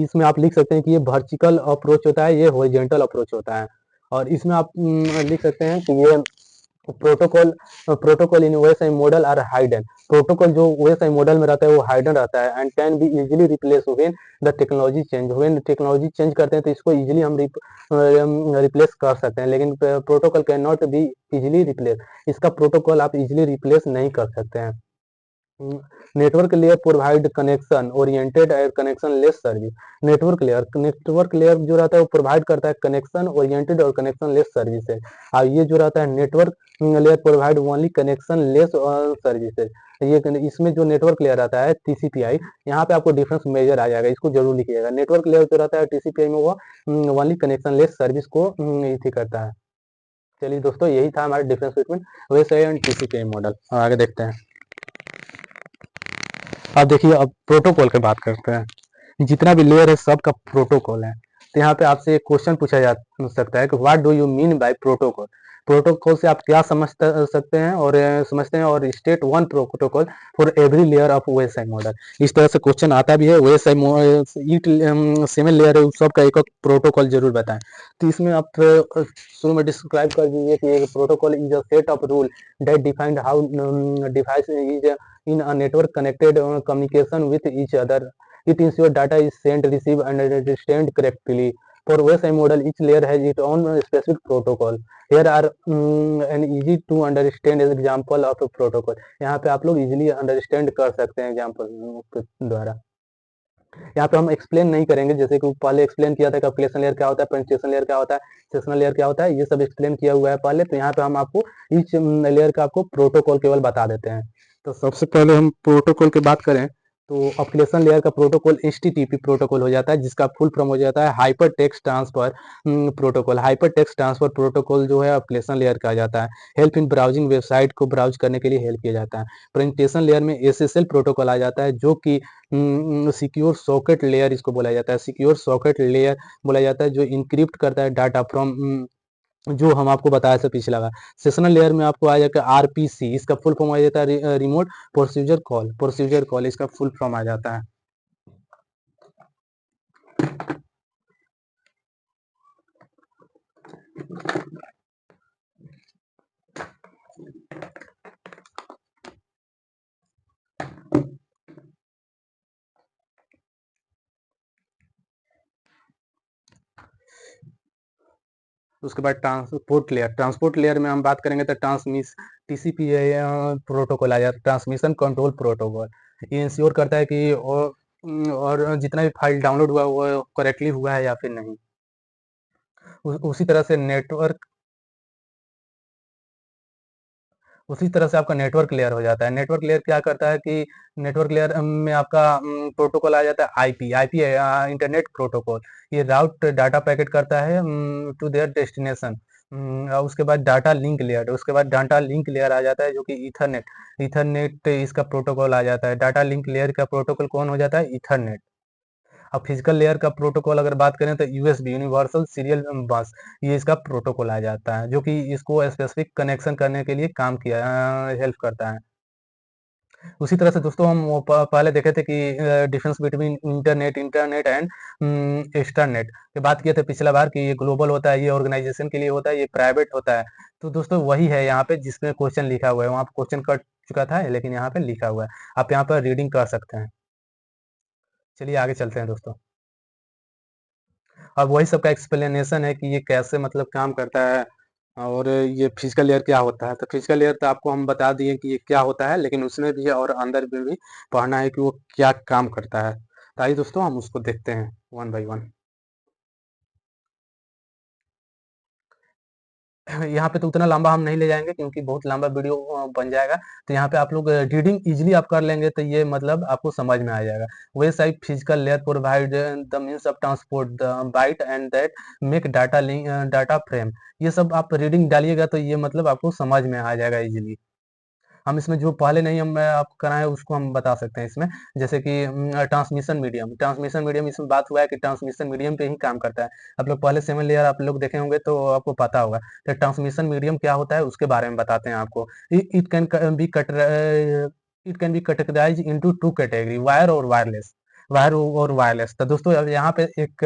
इसमें आप लिख सकते हैं कि ये वर्टिकल अप्रोच होता है, ये हॉरिजॉन्टल अप्रोच होता है। और इसमें आप लिख सकते हैं कि ये protocol in OSI model are hidden. Protocol जो ओएसआई मॉडल में रहता है वो हाइडन रहता है and can be easily replace when the technology change. When technology change करते हैं तो इसको इजीली हम रिप्लेस कर सकते हैं, लेकिन protocol can not be easily replace. इसका प्रोटोकॉल आप इजीली रिप्लेस नहीं कर सकते हैं। Network layer provide connection oriented and connection less service. Network layer जो रहता है वो प्रोवाइड करता है कनेक्शन ओरिएंटेड और कनेक्शन लेस सर्विसेज। और ये जो रहता है network layer provide only connection less services. ये इसमें जो नेटवर्क लेयर रहता है टीसीपीआई, यहाँ पे आपको डिफरेंस मेजर आ जाएगा, इसको जरूर लिखिएगा। नेटवर्क लेयर जो रहता है टीसीपीआई में वो ओनली कनेक्शन लेस सर्विस को इसी करता है। चलिए दोस्तों, यही था हमारा difference between OSI and TCP IP model. आगे देखते हैं। अब देखिए, अब प्रोटोकॉल की बात करते हैं। जितना भी लेयर है सबका प्रोटोकॉल है। तो यहाँ पे आपसे एक क्वेश्चन पूछा जा सकता है कि what do you mean by protocol. Protocol से आप क्या समझ सकते हैं और समझते हैं, और state one protocol for every layer of OSI model. इस तरह से क्वेश्चन आता भी है। ओएसआई ईट 7 लेयर है, उस सब का एक प्रोटोकॉल जरूर बताएं। तो इसमें आप शुरू में डिस्क्राइब कर दीजिए कि एक protocol is a set of rule that defined how device is in a network connected communication with each other. It ensures data is sent, received, and understood correctly. For OSI model, each layer has its own specific protocol. Here are an easy to understand example of a protocol. यहाँ पे आप लोग easily understand कर सकते हैं example के द्वारा। यहाँ पे हम एक्सप्लेन नहीं करेंगे, जैसे कि पहले एक्सप्लेन किया था कैलकुलेशन लेयर क्या होता है, प्रेजेंटेशन लेयर क्या होता है, सेक्शनल लेयर क्या होता है, ये सब एक्सप्लेन किया हुआ है पहले। तो यहाँ पे हम आपको ईच लेयर का आपको प्रोटोकॉल केवल बता देते हैं। तो सबसे पहले हम प्रोटोकॉल की बात करें तो एप्लीकेशन लेयर का प्रोटोकॉल HTTP प्रोटोकॉल हो जाता है, जिसका फुल फॉर्म हो जाता है hyper text transfer protocol. Hyper text transfer protocol जो है एप्लीकेशन लेयर का जाता है। हेल्प इन ब्राउजिंग, वेबसाइट को ब्राउज करने के लिए हेल्प किया जाता है। प्रेजेंटेशन लेयर में SSL प्रोटोकॉल आ जाता है, जो कि सिक्योर सॉकेट लेयर इसको बोला जाता है। सिक्योर सॉकेट लेयर बोला जाता है जो इनक्रिप्ट करता है डाटा फ्रॉम, जो हम आपको बताया था पिछला बार। सेशनल लेयर में आपको आ जाएगा RPC, इसका फुल फॉर्म आ जाता है remote procedure call. Procedure call इसका फुल फॉर्म आ जाता है। उसके बाद ट्रांसपोर्ट लेयर में हम बात करेंगे तो TCP प्रोटोकॉल आ जाता है, ट्रांसमिशन कंट्रोल प्रोटोकॉल। ये इंश्योर करता है कि और जितना भी फाइल डाउनलोड हुआ वो करेक्टली हुआ है या फिर नहीं। उसी तरह से आपका नेटवर्क लेयर हो जाता है। नेटवर्क लेयर क्या करता है कि नेटवर्क लेयर में आपका प्रोटोकॉल आ जाता है आईपी इंटरनेट प्रोटोकॉल। ये राउट डाटा पैकेट करता है टू देयर डेस्टिनेशन। उसके बाद डाटा लिंक लेयर आ जाता है, जो कि ईथरनेट इसका प्रोटोकॉल आ जाता है। डाटा लिंक लेयर का प्रोटोकॉल कौन हो जाता है? ईथरनेट। अब फिजिकल लेयर का प्रोटोकॉल अगर बात करें तो यूएसबी यूनिवर्सल सीरियल बस, ये इसका प्रोटोकॉल आ जाता है, जो कि इसको स्पेसिफिक कनेक्शन करने के लिए काम किया हेल्प करता है। उसी तरह से दोस्तों हम पहले देखे थे कि डिफरेंस बिटवीन इंटरनेट एंड एक्सटर्नेट की बात किए थे पिछला बार कि ये ग्लोबल होता है, ये ऑर्गेनाइजेशन के लिए होता है, ये प्राइवेट होता है। तो दोस्तों वही है यहाँ पे जिसमें क्वेश्चन लिखा हुआ है, वहाँ पे क्वेश्चन कट चुका था लेकिन यहाँ पे लिखा हुआ है, आप यहाँ पर रीडिंग कर सकते हैं। चलिए आगे चलते हैं दोस्तों। अब वही सब का एक्सप्लेनेशन है कि ये कैसे मतलब काम करता है और ये फिजिकल लेयर क्या होता है। तो फिजिकल लेयर तो आपको हम बता दिए कि ये क्या होता है, लेकिन उसमें भी और अंदर में भी पढ़ना है कि वो क्या काम करता है। तो आइए दोस्तों हम उसको देखते हैं वन बाय वन। यहाँ पे तो उतना लंबा हम नहीं ले जाएंगे क्योंकि बहुत लंबा वीडियो बन जाएगा। तो यहाँ पे आप लोग रीडिंग इजीली आप कर लेंगे तो ये मतलब आपको समझ में आ जाएगा। वैसे physical layer provide the means of transport the byte and that make data link data frame. ये सब आप रीडिंग डालिएगा तो ये मतलब आपको समझ में आ जाएगा इजीली। हम इसमें जो पहले नहीं हम आपको कराए उसको हम बता सकते हैं इसमें, जैसे कि ट्रांसमिशन मीडियम इसमें बात हुआ है कि ट्रांसमिशन मीडियम पे ही काम करता है। आप लोग पहले 7 लेयर आप लोग देखे होंगे तो आपको पता होगा। तो ट्रांसमिशन मीडियम क्या होता है उसके बारे में बताते हैं आपको। It can be categorize into 2 category, wire और वायरलेस। तो दोस्तों अब यहाँ पे एक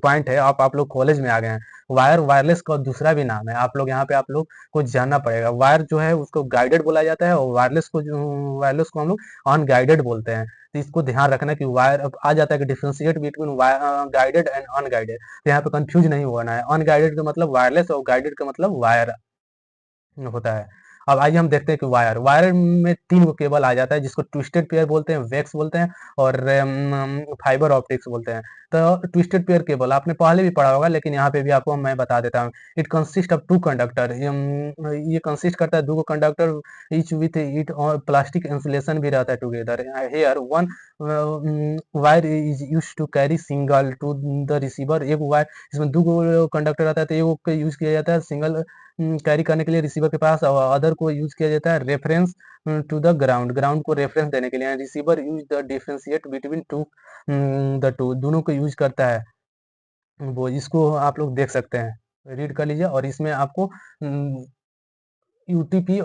पॉइंट है, आप लोग कॉलेज में आ गए हैं। वायर वायरलेस का दूसरा भी नाम है, आप लोग यहाँ पे आप लोग को जानना पड़ेगा। वायर जो है उसको गाइडेड बोला जाता है और वायरलेस को हम लोग अनगाइडेड बोलते हैं। तो इसको ध्यान रखना कि वायर अब आ जाता है कि differentiate between guided and unguided. तो यहाँ पे कंफ्यूज नहीं होना है। अनगाइडेड का मतलब वायरलेस और गाइडेड का मतलब वायर होता है। अब आइए हम देखते हैं कि वायर में 3 गो केबल आ जाता है, जिसको ट्विस्टेड पेयर बोलते हैं, वेक्स बोलते हैं और फाइबर ऑप्टिक्स बोलते हैं। तो ट्विस्टेड पेयर केबल आपने पहले भी पढ़ा होगा, लेकिन यहाँ पे भी आपको मैं बता देता हूँ। इट कंसिस्ट ऑफ 2 कंडक्टर, ये कंसिस्ट करता है 2 go conductor, each with it और प्लास्टिक इंसुलेशन भी रहता है together. Here one wire is use to carry single to the receiver. एक वायर इसमें 2 गो कंडक्टर रहता है, तो एक को यूज किया जाता है सिंगल कैरी करने के लिए रिसीवर के पास, और अदर को यूज किया जाता है रेफरेंस टू द ग्राउंड को रेफरेंस देने के लिए। Receiver use the differentiate between the two दोनों को यूज करता है। वो इसको आप लोग देख सकते हैं, रीड कर लीजिए। और इसमें आपको यूटीपी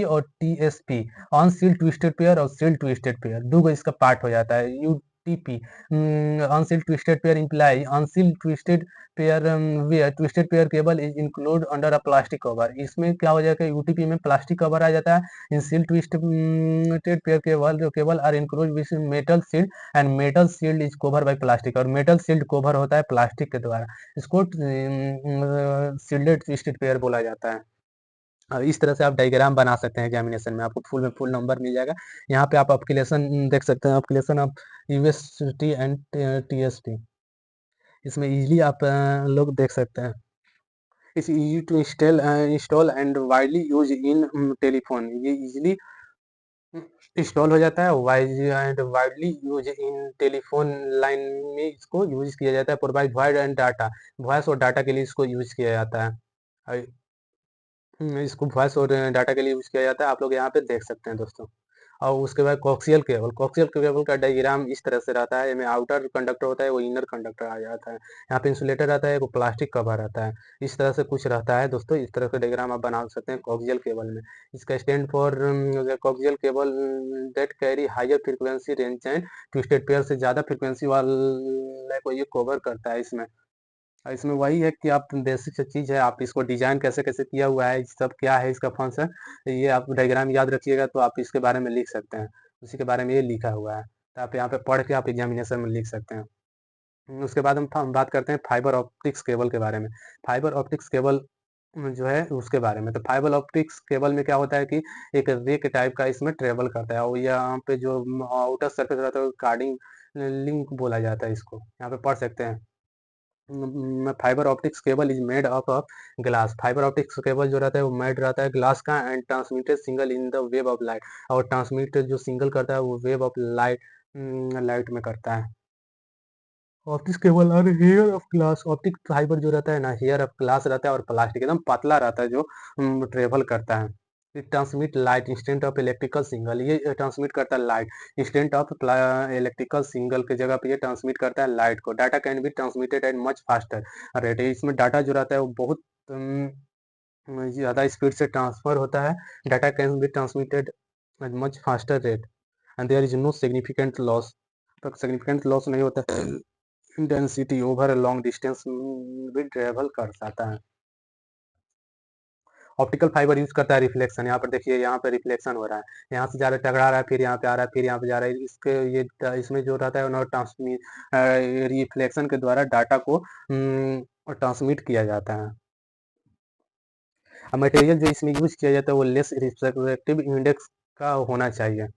और TSP, on sealed twisted pair और सील्ड ट्विस्टेड पेयर, दो गो इसका पार्ट हो जाता है। UTP on sealed twisted pair imply on sealed twisted pair where twisted pair cable is include under a plastic cover. इसमें क्या हो जाएगा, यूटीपी में प्लास्टिक कवर आ जाता है। In shielded twisted pair cable जो cable are include with metal shield and metal shield is cover by plastic, और मेटल सील्ड कवर होता है प्लास्टिक के द्वारा। इसको सील्डेड ट्विस्टेड पेयर बोला जाता है। इस तरह से आप डायग्राम बना सकते हैं एग्जामिनेशन में, आपको फुल में फुल नंबर मिल जाएगा। यहाँ पे आप एप्लीकेशन देख सकते हैं, application of UST and TST, इसमें इजीली आप लोग देख सकते हैं। It's easy to install and widely use in telephone, ये इजीली इंस्टॉल हो जाता है, wise and widely use in telephone line में इसको यूज किया जाता है। Provide voice and data, voice और डाटा के लिए इसको यूज किया जाता है। इसको वॉइस और डाटा के लिए यूज़ किया जाता है, आप लोग यहाँ पे देख सकते हैं दोस्तों। और उसके बाद कोक्सियल केबल का डायग्राम इस तरह से रहता है, इसमें आउटर कंडक्टर होता है, वो इनर कंडक्टर आ जाता है। यहाँ पे इंसुलेटर आता है, वो प्लास्टिक कवर आता है। इस तरह से कुछ रहता है दोस्तों, इस तरह का डायग्राम आप बना सकते हैं कोक्सियल केबल में। इसका stand for coaxial cable that carry higher frequency range and twisted pair, से ज़्यादा फ्रीक्वेंसी वाले को ये कवर करता है इसमें। इसमें वही है कि आप बेसिक सा चीज़ है, आप इसको डिज़ाइन कैसे-कैसे किया हुआ है, सब क्या है इसका फंक्शन, ये आप डायग्राम याद रखिएगा तो आप इसके बारे में लिख सकते हैं। उसी के बारे में ये लिखा हुआ है, तो आप यहाँ पे पढ़ के आप एग्जामिनेशन में लिख सकते हैं। उसके बाद हम बात करते हैं फाइबर ऑप्टिक्स केबल के बारे में। फाइबर ऑप्टिक्स केबल जो है उसके बारे में, तो फाइबर ऑप्टिक्स केबल में क्या होता है कि एक रे के टाइप का इसमें ट्रेवल करता है, और यहाँ पे जो आउटर सर्फेस रहता है कार्डिंग लिंक बोला जाता है इसको, यहाँ पे पढ़ सकते हैं। Fibre optics cable is made up of glass, fibre optics cable जो रहता है वो मेड रहता है ग्लास का, and transmitted single in the wave of light, और ट्रांसमिट जो सिंगल करता है वो वेव ऑफ लाइट लाइट में करता है। ऑप्टिक्स केबल और hair of glass, optic fiber जो रहता है ना, हेयर ऑफ ग्लास रहता है और प्लास्टिक एकदम पतला रहता है, जो ट्रेवल करता है। It transmit light instant of electrical signal, ये ट्रांसमिट करता है light instant of electrical signal के जगह पे ये ट्रांसमिट करता है लाइट को। Data can be transmitted at much faster rate, इसमें डाटा जो रहता है वो बहुत ज़्यादा स्पीड से ट्रांसफर होता है। Data can be transmitted at much faster rate and there is no significant loss, तक सिग्निफिकेंट लॉस नहीं होता है। डेंसिटी ओवर लॉन्ग डिस्टेंस भी ट्रेवल कर जाता है। ऑप्टिकल फाइबर यूज करता है रिफ्लेक्शन, यहाँ पर देखिए यहाँ पर रिफ्लेक्शन हो रहा है, यहाँ से जा रहा है टकरा रहा है, फिर यहाँ पे आ रहा है, फिर यहाँ पे जा रहा है, इसके ये इसमें जो रहता है ट्रांसमिट रिफ्लेक्शन के द्वारा डाटा को ट्रांसमिट किया जाता है। अब मटेरियल जो इसमें यूज किया जाता है वो लेस रिफ्रैक्टिव इंडेक्स का होना चाहिए।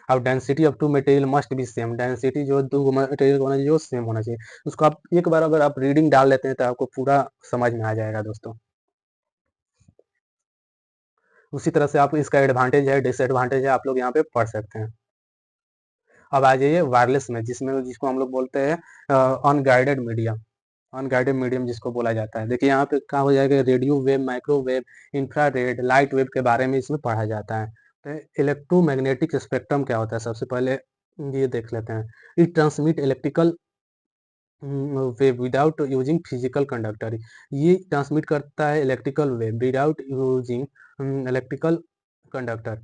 अब density of two material must be same, density जो दो मटेरियल का होना चाहिए वो सेम होना चाहिए। उसको आप एक बार अगर आप रीडिंग डाल लेते हैं तो आपको पूरा समझ में आ जाएगा दोस्तों। उसी तरह से आप इसका एडवांटेज है डिसएडवांटेज है आप लोग यहाँ पे पढ़ सकते हैं। अब आ जाइए वायरलेस में, जिसमें जिसको हम लोग बोलते हैं अनगाइडेड मीडियम, अनगाइडेड मीडियम जिसको बोला जाता है। देखिए यहाँ पे क्या हो जाएगा, radio wave, microwave, infrared, light wave के बारे में इसमें पढ़ा जाता है। तो इलेक्ट्रोमैग्नेटिक स्पेक्ट्रम क्या होता है, सबसे पहले ये देख लेते हैं। It transmit electrical wave without using physical conductor, ये ट्रांसमिट करता है electrical wave without using electrical conductor.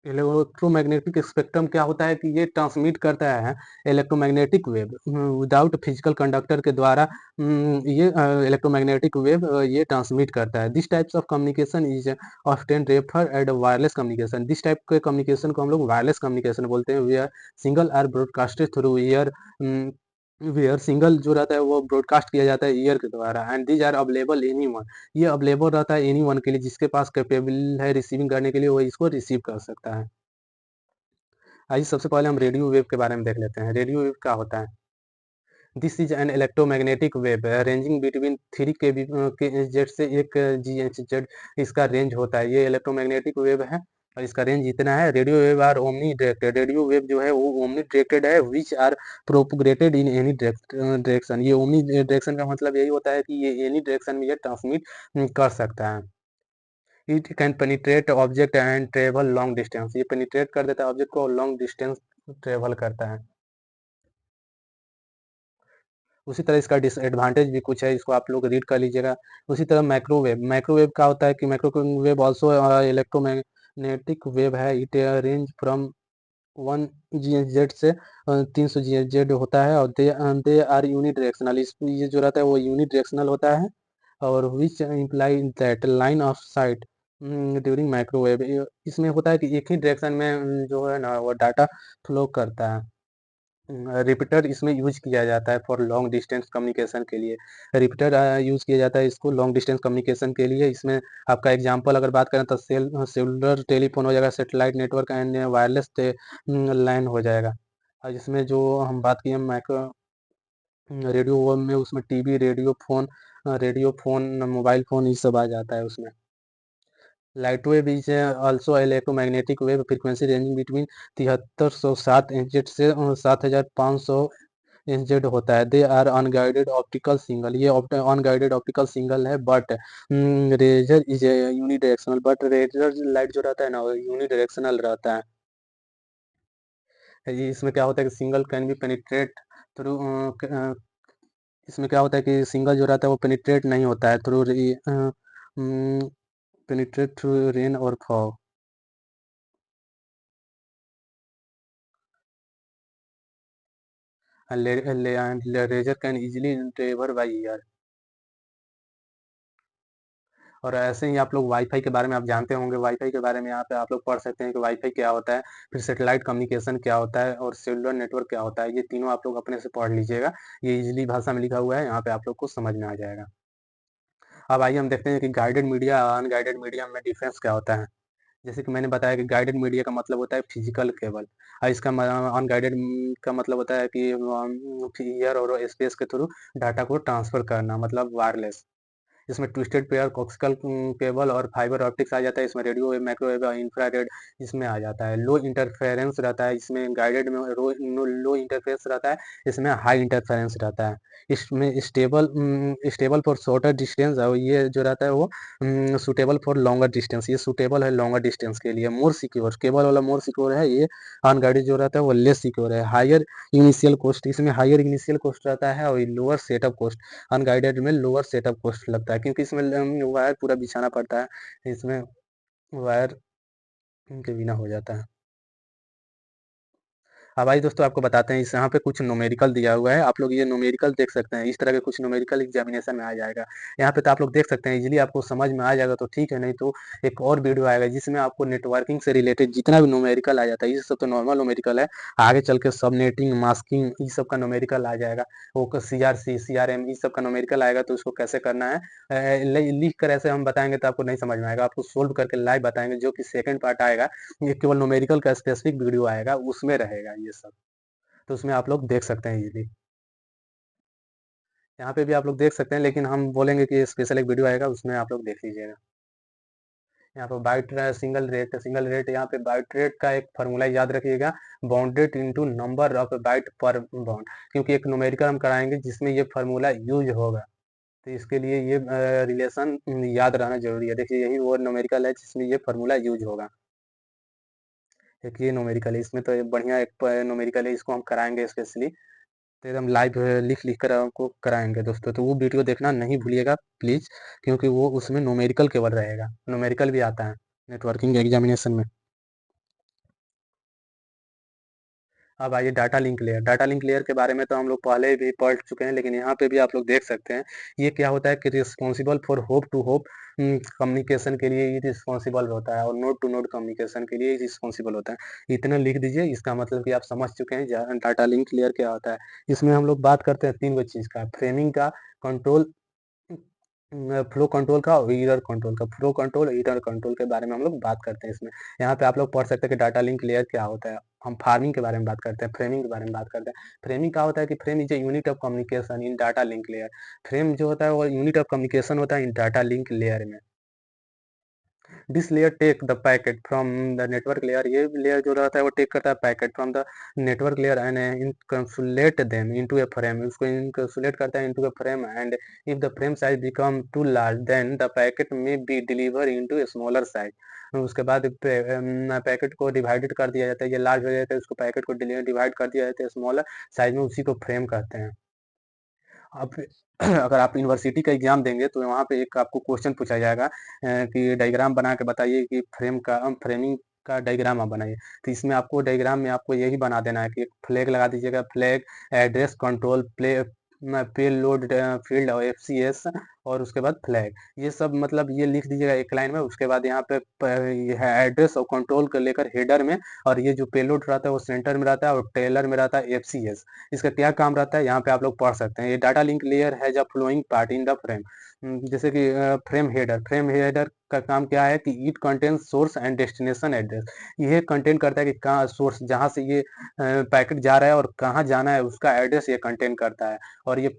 Electromagnetic spectrum क्या होता है कि ये ट्रांसमिट करता है electromagnetic wave without physical conductor के द्वारा, ये इलेक्ट्रोमैग्नेटिक वेव ये ट्रांसमिट करता है। This types of communication is often refer at wireless communication, this type के कम्युनिकेशन को हम लोग वायरलेस कम्युनिकेशन बोलते हैं। We are single are broadcasted through ear, where single जो रहता है वो ब्रॉडकास्ट किया जाता है ईयर के द्वारा, and these are available anyone, ये अवेलेबल रहता है एनीवन के लिए, जिसके पास कैपेबल है रिसीविंग करने के लिए वो इसको रिसीव कर सकता है। आइए सबसे पहले हम रेडियो वेव के बारे में देख लेते हैं। रेडियो वेव क्या होता है, this is an electromagnetic wave ranging between 3 के जेड से 1 GHz, इसका रेंज होता है। ये इलेक्ट्रोमैग्नेटिक वेव है और इसका रेंज इतना है। Radio wave are omni directed, radio wave जो है वो ओमनी डायरेक्टेड है, which are propagated in any direction, ये ओमनी डायरेक्शन का मतलब यही होता है कि ये एनी डायरेक्शन में ये ट्रांसमिट कर सकता है। It can penetrate object and travel long distance, ये पेनिट्रेट कर देता है ऑब्जेक्ट को और लॉन्ग डिस्टेंस ट्रेवल करता है। उसी तरह इसका डिसएडवांटेज भी कुछ है, इसको आप लोग रीड कर लीजिएगा। उसी तरह माइक्रोवेव, माइक्रोवेव क्या होता है कि माइक्रोवेव ऑल्सो इलेक्ट्रोमैग्नेटिक वेव है। इट रेंज फ्रॉम 1 GHz से 300 GHz होता है, और दे आर यूनिडायरेक्शनल। इस ये जो रहता है वो यूनिडायरेक्शनल होता है, और which imply that line of sight during microwave. इसमें होता है कि एक ही डायरेक्शन में जो है ना वो डाटा फ्लो करता है। रिपीटर इसमें यूज किया जाता है फॉर लॉन्ग डिस्टेंस कम्युनिकेशन के लिए। रिपीटर यूज किया जाता है इसको लॉन्ग डिस्टेंस कम्युनिकेशन के लिए। इसमें आपका एग्जांपल अगर बात करें तो सेलुलर टेलीफोन हो जाएगा, सैटेलाइट नेटवर्क एंड वायरलेस लैन हो जाएगा। और इसमें जो हम बात किए माइक्रो रेडियो में, उसमें TV, radio phone, mobile phone, ये सब आ जाता है उसमें। Light wave is also electromagnetic wave frequency ranging between 7307 इंचजेट से 7500 इंचजेड होता है। They are unguided optical single, ये अनगाइडेड ऑप्टिकल सिंगल है। But laser is unidirectional, but laser light जो रहता है ना वो यूनिडायरेक्शनल रहता है। ये इसमें क्या होता है कि single can be penetrate through, इसमें क्या होता है कि सिंगल जो रहता है वो पेनिट्रेट नहीं होता है थ्रू, पेनिट्रेट थ्रू रेन और fog. Rays can easily travel by air. और ऐसे ही आप लोग वाईफाई के बारे में आप जानते होंगे, वाईफाई के बारे में यहाँ पे आप लोग पढ़ सकते हैं कि वाईफाई क्या होता है, फिर सैटेलाइट कम्युनिकेशन क्या होता है, और सेलुलर नेटवर्क क्या होता है। ये तीनों आप लोग अपने से पढ़ लीजिएगा, ये इजीली भाषा में लिखा हुआ है, यहाँ पे आप लोग को समझ में आ जाएगा। अब आइए हम देखते हैं कि गाइडेड मीडिया और अनगाइडेड मीडिया में डिफरेंस क्या होता है। जैसे कि मैंने बताया कि गाइडेड मीडिया का मतलब होता है फिजिकल केबल, और इसका अनगाइडेड का मतलब होता है कि एयर और स्पेस के थ्रू डाटा को ट्रांसफर करना, मतलब वायरलेस। इसमें ट्विस्टेड पेयर, कोक्सियल केबल और फाइबर ऑप्टिक्स आ जाता है। इसमें रेडियो वेव, माइक्रोवेव और इंफ्रारेड इसमें आ जाता है। लो इंटरफेरेंस रहता है इसमें, गाइडेड में लो इंटरफेरेंस रहता है, इसमें हाई इंटरफेरेंस रहता है। इसमें स्टेबल फॉर शॉर्टर डिस्टेंस, और ये जो रहता है वो सुटेबल फॉर लॉन्गर डिस्टेंस, ये सुटेबल है लॉन्गर डिस्टेंस के लिए। मोर सिक्योर, केबल वाला मोर सिक्योर है, ये अनगाइडेड जो रहता है वो लेस सिक्योर है। हायर इनिशियल कॉस्ट, इसमें हायर इनिशियल कॉस्ट रहता है, और लोअर सेटअप कॉस्ट। अनगाइडेड में लोअर सेटअप कॉस्ट लगता है, क्योंकि इसमें वायर पूरा बिछाना पड़ता है, इसमें वायर के बिना हो जाता है। अब आइए दोस्तों आपको बताते हैं, इस यहाँ पे कुछ न्यूमेरिकल दिया हुआ है, आप लोग ये न्यूमेरिकल देख सकते हैं। इस तरह के कुछ न्यूमेरिकल एग्जामिनेशन में आ जाएगा। यहाँ पे तो आप लोग देख सकते हैं, इजीली आपको समझ में आ जाएगा तो ठीक है, नहीं तो एक और वीडियो आएगा जिसमें आपको नेटवर्किंग से रिलेटेड जितना भी न्यूमेरिकल आ जाता है, ये सब तो नॉर्मल न्यूमेरिकल है, आगे चल के सबनेटिंग, मास्किंग, ये सब का न्यूमेरिकल आ जाएगा। वो CRC, CRM, इस सब का न्यूमेरिकल आएगा, तो उसको कैसे करना है लिख कर ऐसे हम बताएंगे तो आपको नहीं समझ में आएगा, आपको सोल्व करके लाइव बताएंगे, जो कि सेकंड पार्ट आएगा, ये केवल न्यूमेरिकल का स्पेसिफिक वीडियो आएगा, उसमें रहेगा ये सब। तो उसमें आप लोग देख सकते हैं इजीली। यहाँ पे भी आप लोग देख सकते हैं, लेकिन हम बोलेंगे कि स्पेशल एक वीडियो आएगा, उसमें आप लोग देख लीजिएगा। यहाँ पे सिंगल रेट, यहाँ पे बाइट रेट का एक फार्मूला याद रखिएगा, bounded into number of bite पर बाउंड, क्योंकि एक न्यूमेरिकल हम कराएंगे जिसमें ये फार्मूला यूज होगा, तो इसके लिए ये रिलेशन याद रहना जरूरी है। देखिए यही वो न्यूमेरिकल है जिसमें ये फार्मूला यूज होगा। एक ये न्यूमेरिकल है, इसमें तो ये बढ़िया एक न्यूमेरिकल है, इसको हम कराएंगे स्पेशली, तो एकदम लाइव लिख लिख कर आपको कराएंगे दोस्तों, तो वो वीडियो देखना नहीं भूलिएगा प्लीज़, क्योंकि वो उसमें न्यूमेरिकल केवल रहेगा, न्यूमेरिकल भी आता है नेटवर्किंग एग्जामिनेशन में। अब आइए data link layer, data link layer के बारे में तो हम लोग पहले भी पढ़ चुके हैं, लेकिन यहाँ पे भी आप लोग देख सकते हैं, ये क्या होता है कि responsible for hop to hop communication के लिए ये रिस्पॉन्सिबल होता है, और नोड टू नोड कम्युनिकेशन के लिए रिस्पॉन्सिबल होता है। इतना लिख दीजिए, इसका मतलब कि आप समझ चुके हैं डाटा लिंक लेयर क्या होता है। इसमें हम लोग बात करते हैं तीन गो चीज़ का, फ्रेमिंग का, कंट्रोल, फ्लो कंट्रोल का, और एरर कंट्रोल का। फ्लो कंट्रोल, एरर कंट्रोल के बारे में हम लोग बात करते हैं इसमें। यहाँ पे आप लोग पढ़ सकते हैं कि डाटा लिंक लेयर क्या होता है। हम फार्मिंग के बारे में बात करते हैं, फ्रेमिंग के बारे में बात करते हैं। फ्रेमिंग क्या होता है कि frame is a unit of communication in data link layer. Frame जो होता है वो यूनिट ऑफ कम्युनिकेशन होता है इन डाटा लिंक लेयर में। This layer take the packet from the network layer, ये लेयर जो रहता है वो टेक करता है packet from the network layer and encapsulate them into a frame, उसको इनकैप्सुलेट करता है into a frame, and if the frame size become too large then the packet में be deliver into a smaller size. उसके बाद packet को divided कर दिया जाता है, ये लार्ज हो जाता है, उसको पैकेट को डिवाइड कर दिया जाता है स्मॉलर साइज में, उसी को फ्रेम कहते हैं। अब अगर आप यूनिवर्सिटी का एग्जाम देंगे तो वहाँ पे एक आपको क्वेश्चन पूछा जाएगा कि डायग्राम बना के बताइए कि फ्रेमिंग का डायग्राम आप बनाइए। तो इसमें आपको डायग्राम में आपको यही बना देना है कि एक फ्लैग लगा दीजिएगा, फ्लैग एड्रेस कंट्रोल पे लोड फील्ड और एफसीएस, और उसके बाद फ्लैग, ये सब मतलब ये लिख दीजिएगा एक लाइन में। उसके बाद यहाँ पे ये है एड्रेस और कंट्रोल को लेकर हेडर में, और ये जो पेलोड रहता है वो सेंटर में रहता है और टेलर में रहता है एफसीएस। इसका क्या काम रहता है यहाँ पे आप लोग पढ़ सकते हैं। ये डाटा लिंक लेयर है जब flowing part in the frame, जैसे कि फ्रेम हेडर का काम क्या है कि it contains source and destination address, ये कंटेन करता है कि कहाँ सोर्स जहाँ से ये पैकेट जा रहा है और कहाँ जाना है उसका एड्रेस ये कंटेन करता है। और ये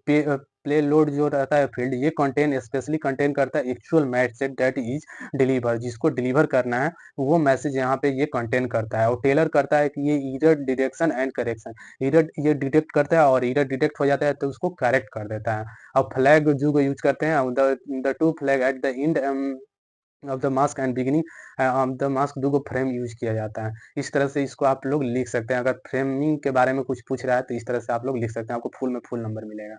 प्ले लोड जो रहता है फील्ड, ये कंटेन स्पेशली कंटेन करता है actual message that is deliver, जिसको डिलीवर करना है वो मैसेज यहाँ पे ये कंटेन करता है। और टेलर करता है कि ये error detection and correction, error ये डिटेक्ट करता है और इरर डिटेक्ट हो जाता है तो उसको करेक्ट कर देता है। अब फ्लैग जो यूज करते हैं, the two flag at the end of the mask and beginning of the mask, दो फ्रेम यूज किया जाता है। इस तरह से इसको आप लोग लिख सकते हैं। अगर फ्रेमिंग के बारे में कुछ पूछ रहा है तो इस तरह से आप लोग लिख सकते हैं, आपको फुल में फुल नंबर मिलेगा।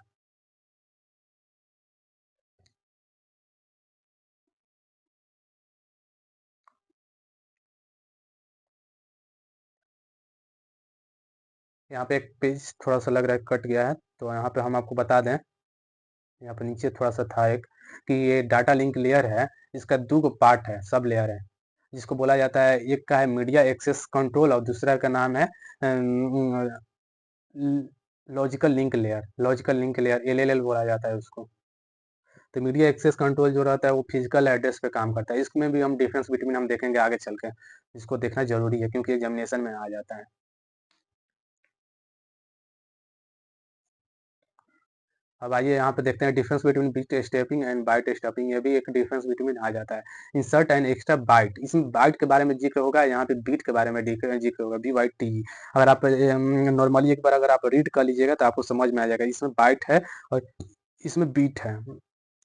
यहाँ पे एक पेज थोड़ा सा लग रहा है कट गया है, तो यहाँ पे हम आपको बता दें, यहाँ पे नीचे थोड़ा सा था एक, कि ये डाटा लिंक लेयर है, इसका दो पार्ट है, सब लेयर है, जिसको बोला जाता है, एक का है मीडिया एक्सेस कंट्रोल और दूसरा का नाम है logical link layer. Logical link layer LLL बोला जाता है उसको। तो मीडिया एक्सेस कंट्रोल जो रहता है वो फिजिकल एड्रेस पे काम करता है। इसमें भी हम डिफरेंस बिटवीन हम देखेंगे आगे चल के, इसको देखना जरूरी है क्योंकि एग्जामिनेशन में आ जाता है। अब आइए यहाँ पे देखते हैं difference between bit stuffing and byte stuffing, ये भी एक डिफरेंस बिटवीन आ जाता है। इंसर्ट एंड एक्स्ट्रा बाइट, इसमें बाइट के बारे में जिक्र होगा, यहाँ पे बीट के बारे में जिक्र होगा, BYT। अगर आप नॉर्मली एक बार अगर आप रीड कर लीजिएगा तो आपको समझ में आ जाएगा, इसमें बाइट है और इसमें बीट है।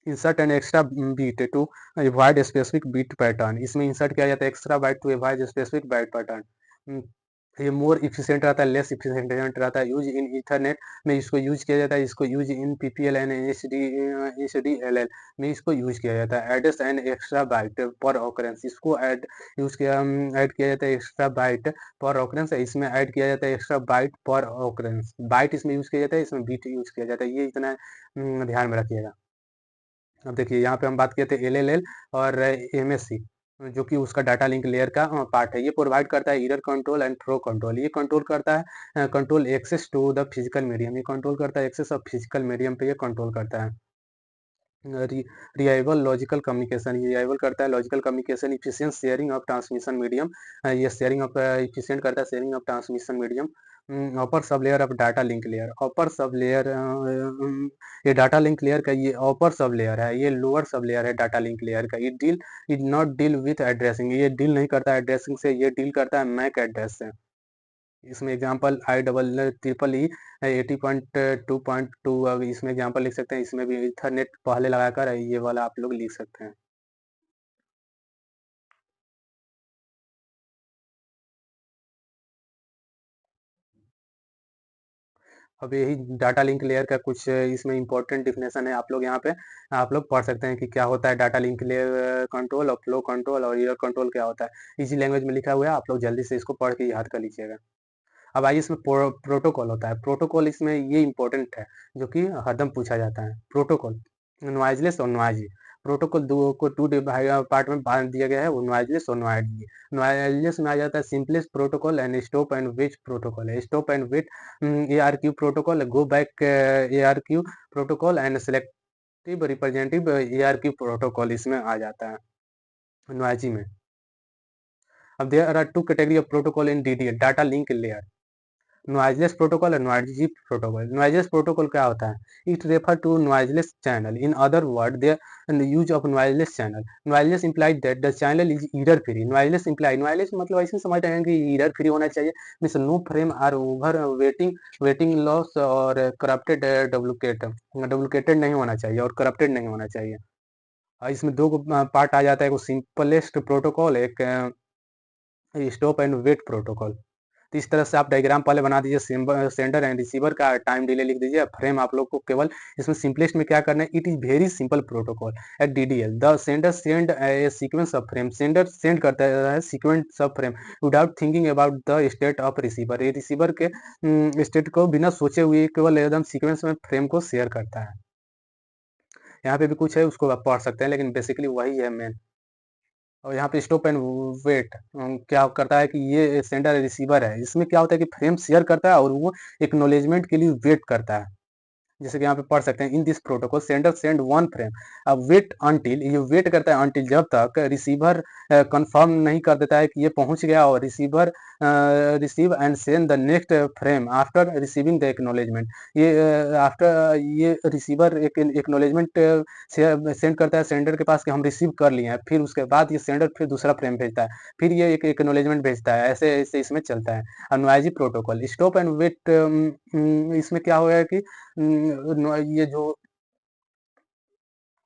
Insert and extra bit to avoid specific bit pattern, इसमें इंसर्ट किया जाता है extra byte to avoid specific byte pattern. ये मोर इफिशिएंट रहता है, लेस इफिशिएंट रहता है। यूज इन ईथरनेट में इसको यूज किया जाता है, इसको use in PPL and HDLL में इसको यूज किया जाता है। एड्रेस एंड एक्स्ट्रा बाइट पर ऑकरेंस, इसको ऐड किया जाता है एक्स्ट्रा बाइट पर ऑकरेंस, इसमें ऐड किया जाता है एक्स्ट्रा बाइट पर ऑकरेंस। बाइट इसमें यूज किया जाता है, इसमें बीट यूज किया जाता है, ये इतना ध्यान में रखिएगा। अब देखिए यहाँ पे हम बात किए थे LLL और MSC, जो कि उसका डाटा लिंक लेयर का पार्ट है। ये प्रोवाइड करता है error control and flow control, ये कंट्रोल करता है control access to the physical medium, ये कंट्रोल करता है एक्सेस ऑफ फिजिकल मीडियम पे ये कंट्रोल करता है। रिलायबल लॉजिकल कम्युनिकेशन, ये रिलायबल करता है logical communication, efficient sharing of transmission medium, ये शेयरिंग ऑफ इफिशिएंट करता है sharing of transmission medium. Upper sub layer of data link layer, upper sub layer, ये डाटा लिंक लेयर का ये अपर sub layer है, ये लोअर सब लेयर है data link layer का। ये is not deal with addressing, ये डील नहीं करता है एड्रेसिंग से, ये डील करता है मैक एड्रेस से। इसमें एग्जांपल IEEE 80.2.2, इसमें एग्जांपल लिख सकते हैं, इसमें भी ईथरनेट पहले लगाकर ये वाला आप लोग लिख सकते हैं। अब यही डाटा लिंक लेयर का कुछ इसमें इंपॉर्टेंट डिफिनेशन है, आप लोग यहाँ पे आप लोग पढ़ सकते हैं कि क्या होता है डाटा लिंक लेयर कंट्रोल और फ्लो कंट्रोल और एरर कंट्रोल क्या होता है। इजी लैंग्वेज में लिखा हुआ है, आप लोग जल्दी से इसको पढ़ के याद कर लीजिएगा। अब आइए इसमें प्रोटोकॉल होता है। प्रोटोकॉल इसमें ये इंपॉर्टेंट है जो कि हरदम पूछा जाता है। प्रोटोकॉल नॉइजलेस और नॉइजी, प्रोटोकॉल दो को टू पार्ट में बांट दिया गया है, वो नॉइजलेस और नॉइजी। नॉइजलेस में आ जाता है simplest protocol and stop and wait protocol है। Stop and wait ARQ protocol, go back ARQ protocol and selective representative ARQ protocol इसमें आ जाता है नॉइजी में। अब there are two category of protocol in DDL, data link layer. Noiseless protocol और noisy protocol. Noiseless protocol क्या होता है? It refer to noiseless channel, in other word their use of noiseless channel. Noiseless implies that the channel is error free. Noiseless imply, noiseless मतलब ऐसे समझ रहे हैं कि ईरर फ्री होना चाहिए, means no frame are over waiting loss और corrupted duplicated नहीं होना चाहिए और करप्टेड नहीं होना चाहिए। इसमें दो पार्ट आ जाता है, एक सिंपलेस्ट प्रोटोकॉल, एक स्टॉप एंड वेट प्रोटोकॉल। तो इस तरह से आप डायग्राम पहले बना दीजिए, सेंडर एंड रिसीवर का टाइम डिले लिख दीजिए, फ्रेम आप लोग को केवल इसमें सिंपलेस्ट में क्या करना है, it is very simple protocol at DDL. The sender send a sequence of frame, sender send करता है sequence of frame without thinking about the state of receiver. ये रिसीवर के स्टेट को बिना सोचे हुए केवल एकदम सीक्वेंस में फ्रेम को शेयर करता है। यहाँ पे भी कुछ है, उसको आप पढ़ सकते हैं, लेकिन बेसिकली वही है मेन। और यहाँ पे स्टॉप एंड वेट क्या करता है कि ये सेंडर रिसीवर है, इसमें क्या होता है कि फ्रेम शेयर करता है और वो एक्नॉलेजमेंट के लिए वेट करता है। जैसे कि यहाँ पे पढ़ सकते हैं, in this protocol sender send one frame, अब वेट अंटिल, ये वेट करता है अंटिल जब तक रिसीवर कंफर्म नहीं कर देता है कि ये पहुंच गया, और receiver receive and send the next frame after receiving the acknowledgement. ये आफ्टर ये रिसीवर एक एक्नॉलेजमेंट सेंड करता है सेंडर के पास कि हम रिसीव कर लिए हैं, फिर उसके बाद ये सेंडर फिर दूसरा फ्रेम भेजता है, फिर ये एक एक्नॉलेजमेंट भेजता है, ऐसे ऐसे इसमें चलता है। अनवाइजी प्रोटोकॉल स्टॉप एंड वेट, इसमें क्या हो गया कि ये जो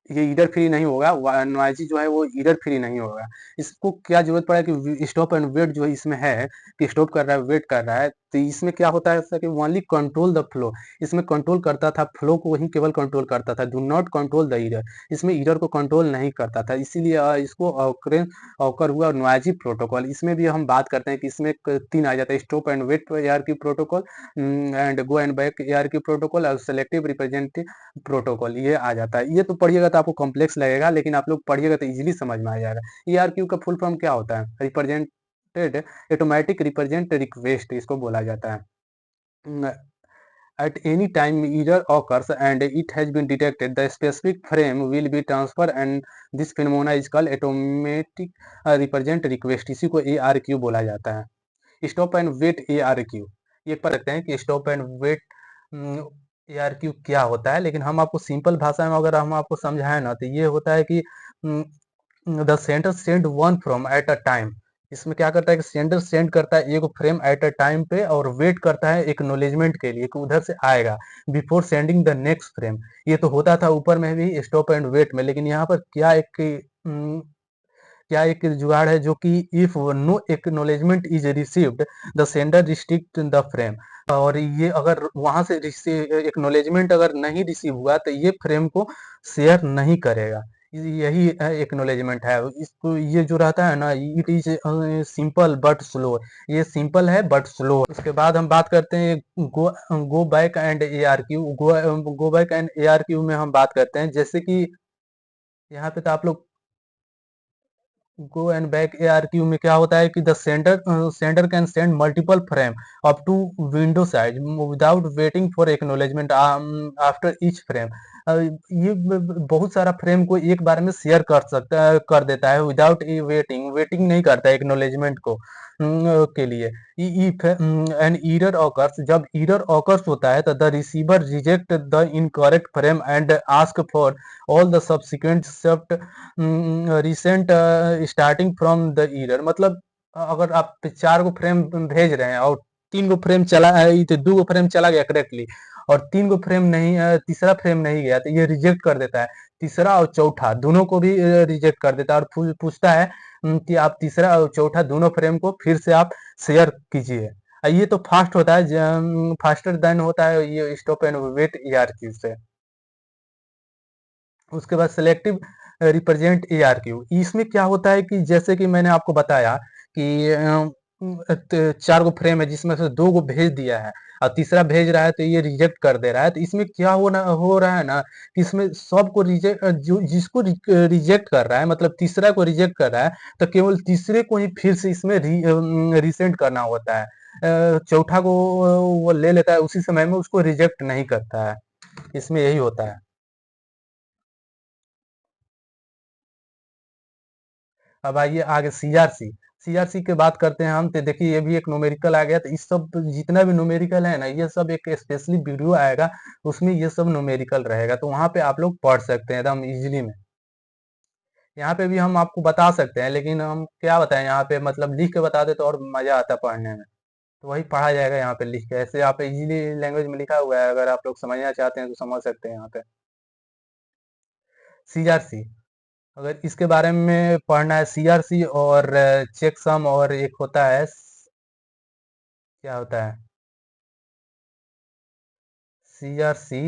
ये ईरर फ्री नहीं होगा, नॉइजी जो है वो ईरर फ्री नहीं होगा। इसको क्या जरूरत पड़ा है कि स्टॉप एंड वेट जो इसमें है कि स्टॉप कर रहा है, वेट कर रहा है, तो इसमें क्या होता है कि ओनली कंट्रोल द फ्लो, इसमें कंट्रोल करता था फ्लो को, वही केवल कंट्रोल करता था, do not control the error, इसमें ईरर को कंट्रोल नहीं करता था। इसीलिए इसको ऑकर हुआ नॉइजी प्रोटोकॉल। इसमें भी हम बात करते हैं कि इसमें तीन आ जाता है, स्टॉप एंड वेट एआर की protocol and go and back AR की प्रोटोकॉल और सेलेक्टिव रिप्रेजेंटेटिव प्रोटोकॉल, ये आ जाता है। ये तो पढ़िएगा तो आपको कॉम्प्लेक्स लगेगा, लेकिन आप लोग पढ़िएगा तो इजीली समझ में आ जाएगा। ईआरक्यू का फुल फॉर्म क्या होता है? रिप्रेजेंटेड ऑटोमेटिक रिप्रेजेंट रिक्वेस्ट, इसको बोला जाता है। At any time error occurs and it has been detected, the specific frame will be transferred and this phenomena is called automatic represent request। इसी को ARQ बोला जाता है। स्टॉप एंड वेट ARQ, ये पढ़ सकते हैं कि स्टॉप एंड वेट ARQ क्या होता है, लेकिन हम आपको सिंपल भाषा में अगर हम आपको समझाएं ना, तो ये होता है कि the sender send one from at a time. इसमें क्या करता है कि सेंडर सेंड करता है एक फ्रेम एट अ टाइम पे और वेट करता है एक्नॉलेजमेंट के लिए कि उधर से आएगा before sending the next frame. ये तो होता था ऊपर में भी स्टॉप एंड वेट में, लेकिन यहाँ पर क्या एक जुगाड़ है जो कि if no acknowledgement is received the sender restrict the frame. और ये अगर वहां से एक्नॉलेजमेंट अगर नहीं रिसीव हुआ तो ये फ्रेम को शेयर नहीं करेगा। यही एक्नॉलेजमेंट है। इसको ये जो रहता है ना, it is simple but slow, ये सिंपल है बट स्लो। उसके बाद हम बात करते हैं go go back N A R Q. Go back N A R Q में हम बात करते हैं, जैसे कि यहाँ पे तो आप लोग गो एंड बैक ARQ में क्या होता है कि the sender can send multiple frame up to window size without waiting for acknowledgement after each frame. ये बहुत सारा फ्रेम को एक बार में शेयर कर सकता है, कर देता है विदाउट वेटिंग नहीं करता है एक्नॉलेजमेंट को के लिए। एन ईरर ऑकर्स, जब ईरर ऑकर्स होता है तो the receiver reject the incorrect frame and ask for all the subsequent shift recent starting from the error. मतलब अगर आप 4 गो फ्रेम भेज रहे हैं और 3 गो फ्रेम चला तो 2 गो फ्रेम चला गया करेक्टली, और 3 गो फ्रेम नहीं, तीसरा फ्रेम नहीं गया, तो ये रिजेक्ट कर देता है। तीसरा और चौथा दोनों को भी रिजेक्ट कर देता है और पूछता है कि आप तीसरा और चौथा दोनों फ्रेम को फिर से आप शेयर कीजिए। ये तो फास्ट होता है, फास्टर देन होता है ये स्टॉप एंड वेट ARQ से। उसके बाद सेलेक्टिव रिप्रेजेंट ARQ, इसमें क्या होता है कि जैसे कि मैंने आपको बताया कि 4 गो फ्रेम है जिसमें से 2 गो भेज दिया है और तीसरा भेज रहा है तो ये रिजेक्ट कर दे रहा है। तो इसमें क्या हो रहा है ना कि इसमें सबको रिजेक्ट, जो जिसको रिजेक्ट कर रहा है, मतलब तीसरा को रिजेक्ट कर रहा है, तो केवल तीसरे को ही फिर से इसमें रिसेंड करना होता है। चौथा को वो ले लेता है उसी समय में, उसको रिजेक्ट नहीं करता है। इसमें यही होता है। अब आइए आगे सीआरसी। सीआरसी की बात करते हैं हम, तो देखिए ये भी एक न्यूमेरिकल आ गया। तो इस सब जितना भी न्यूमेरिकल है ना, ये सब एक स्पेशली वीडियो आएगा, उसमें ये सब न्यूमेरिकल रहेगा, तो वहां पे आप लोग पढ़ सकते हैं एकदम इजीली में। यहाँ पे भी हम आपको बता सकते हैं, लेकिन हम क्या बताएं, यहाँ पे मतलब लिख के बता दे तो और मजा आता है पढ़ने में। तो वही पढ़ा जाएगा यहाँ पे लिख के, ऐसे आप इजीली लैंग्वेज में लिखा हुआ है, अगर आप लोग समझना चाहते हैं तो समझ सकते हैं यहाँ पे। सीआरसी, अगर इसके बारे में पढ़ना है, सीआरसी और चेकसम, और एक होता है क्या होता है, सीआरसी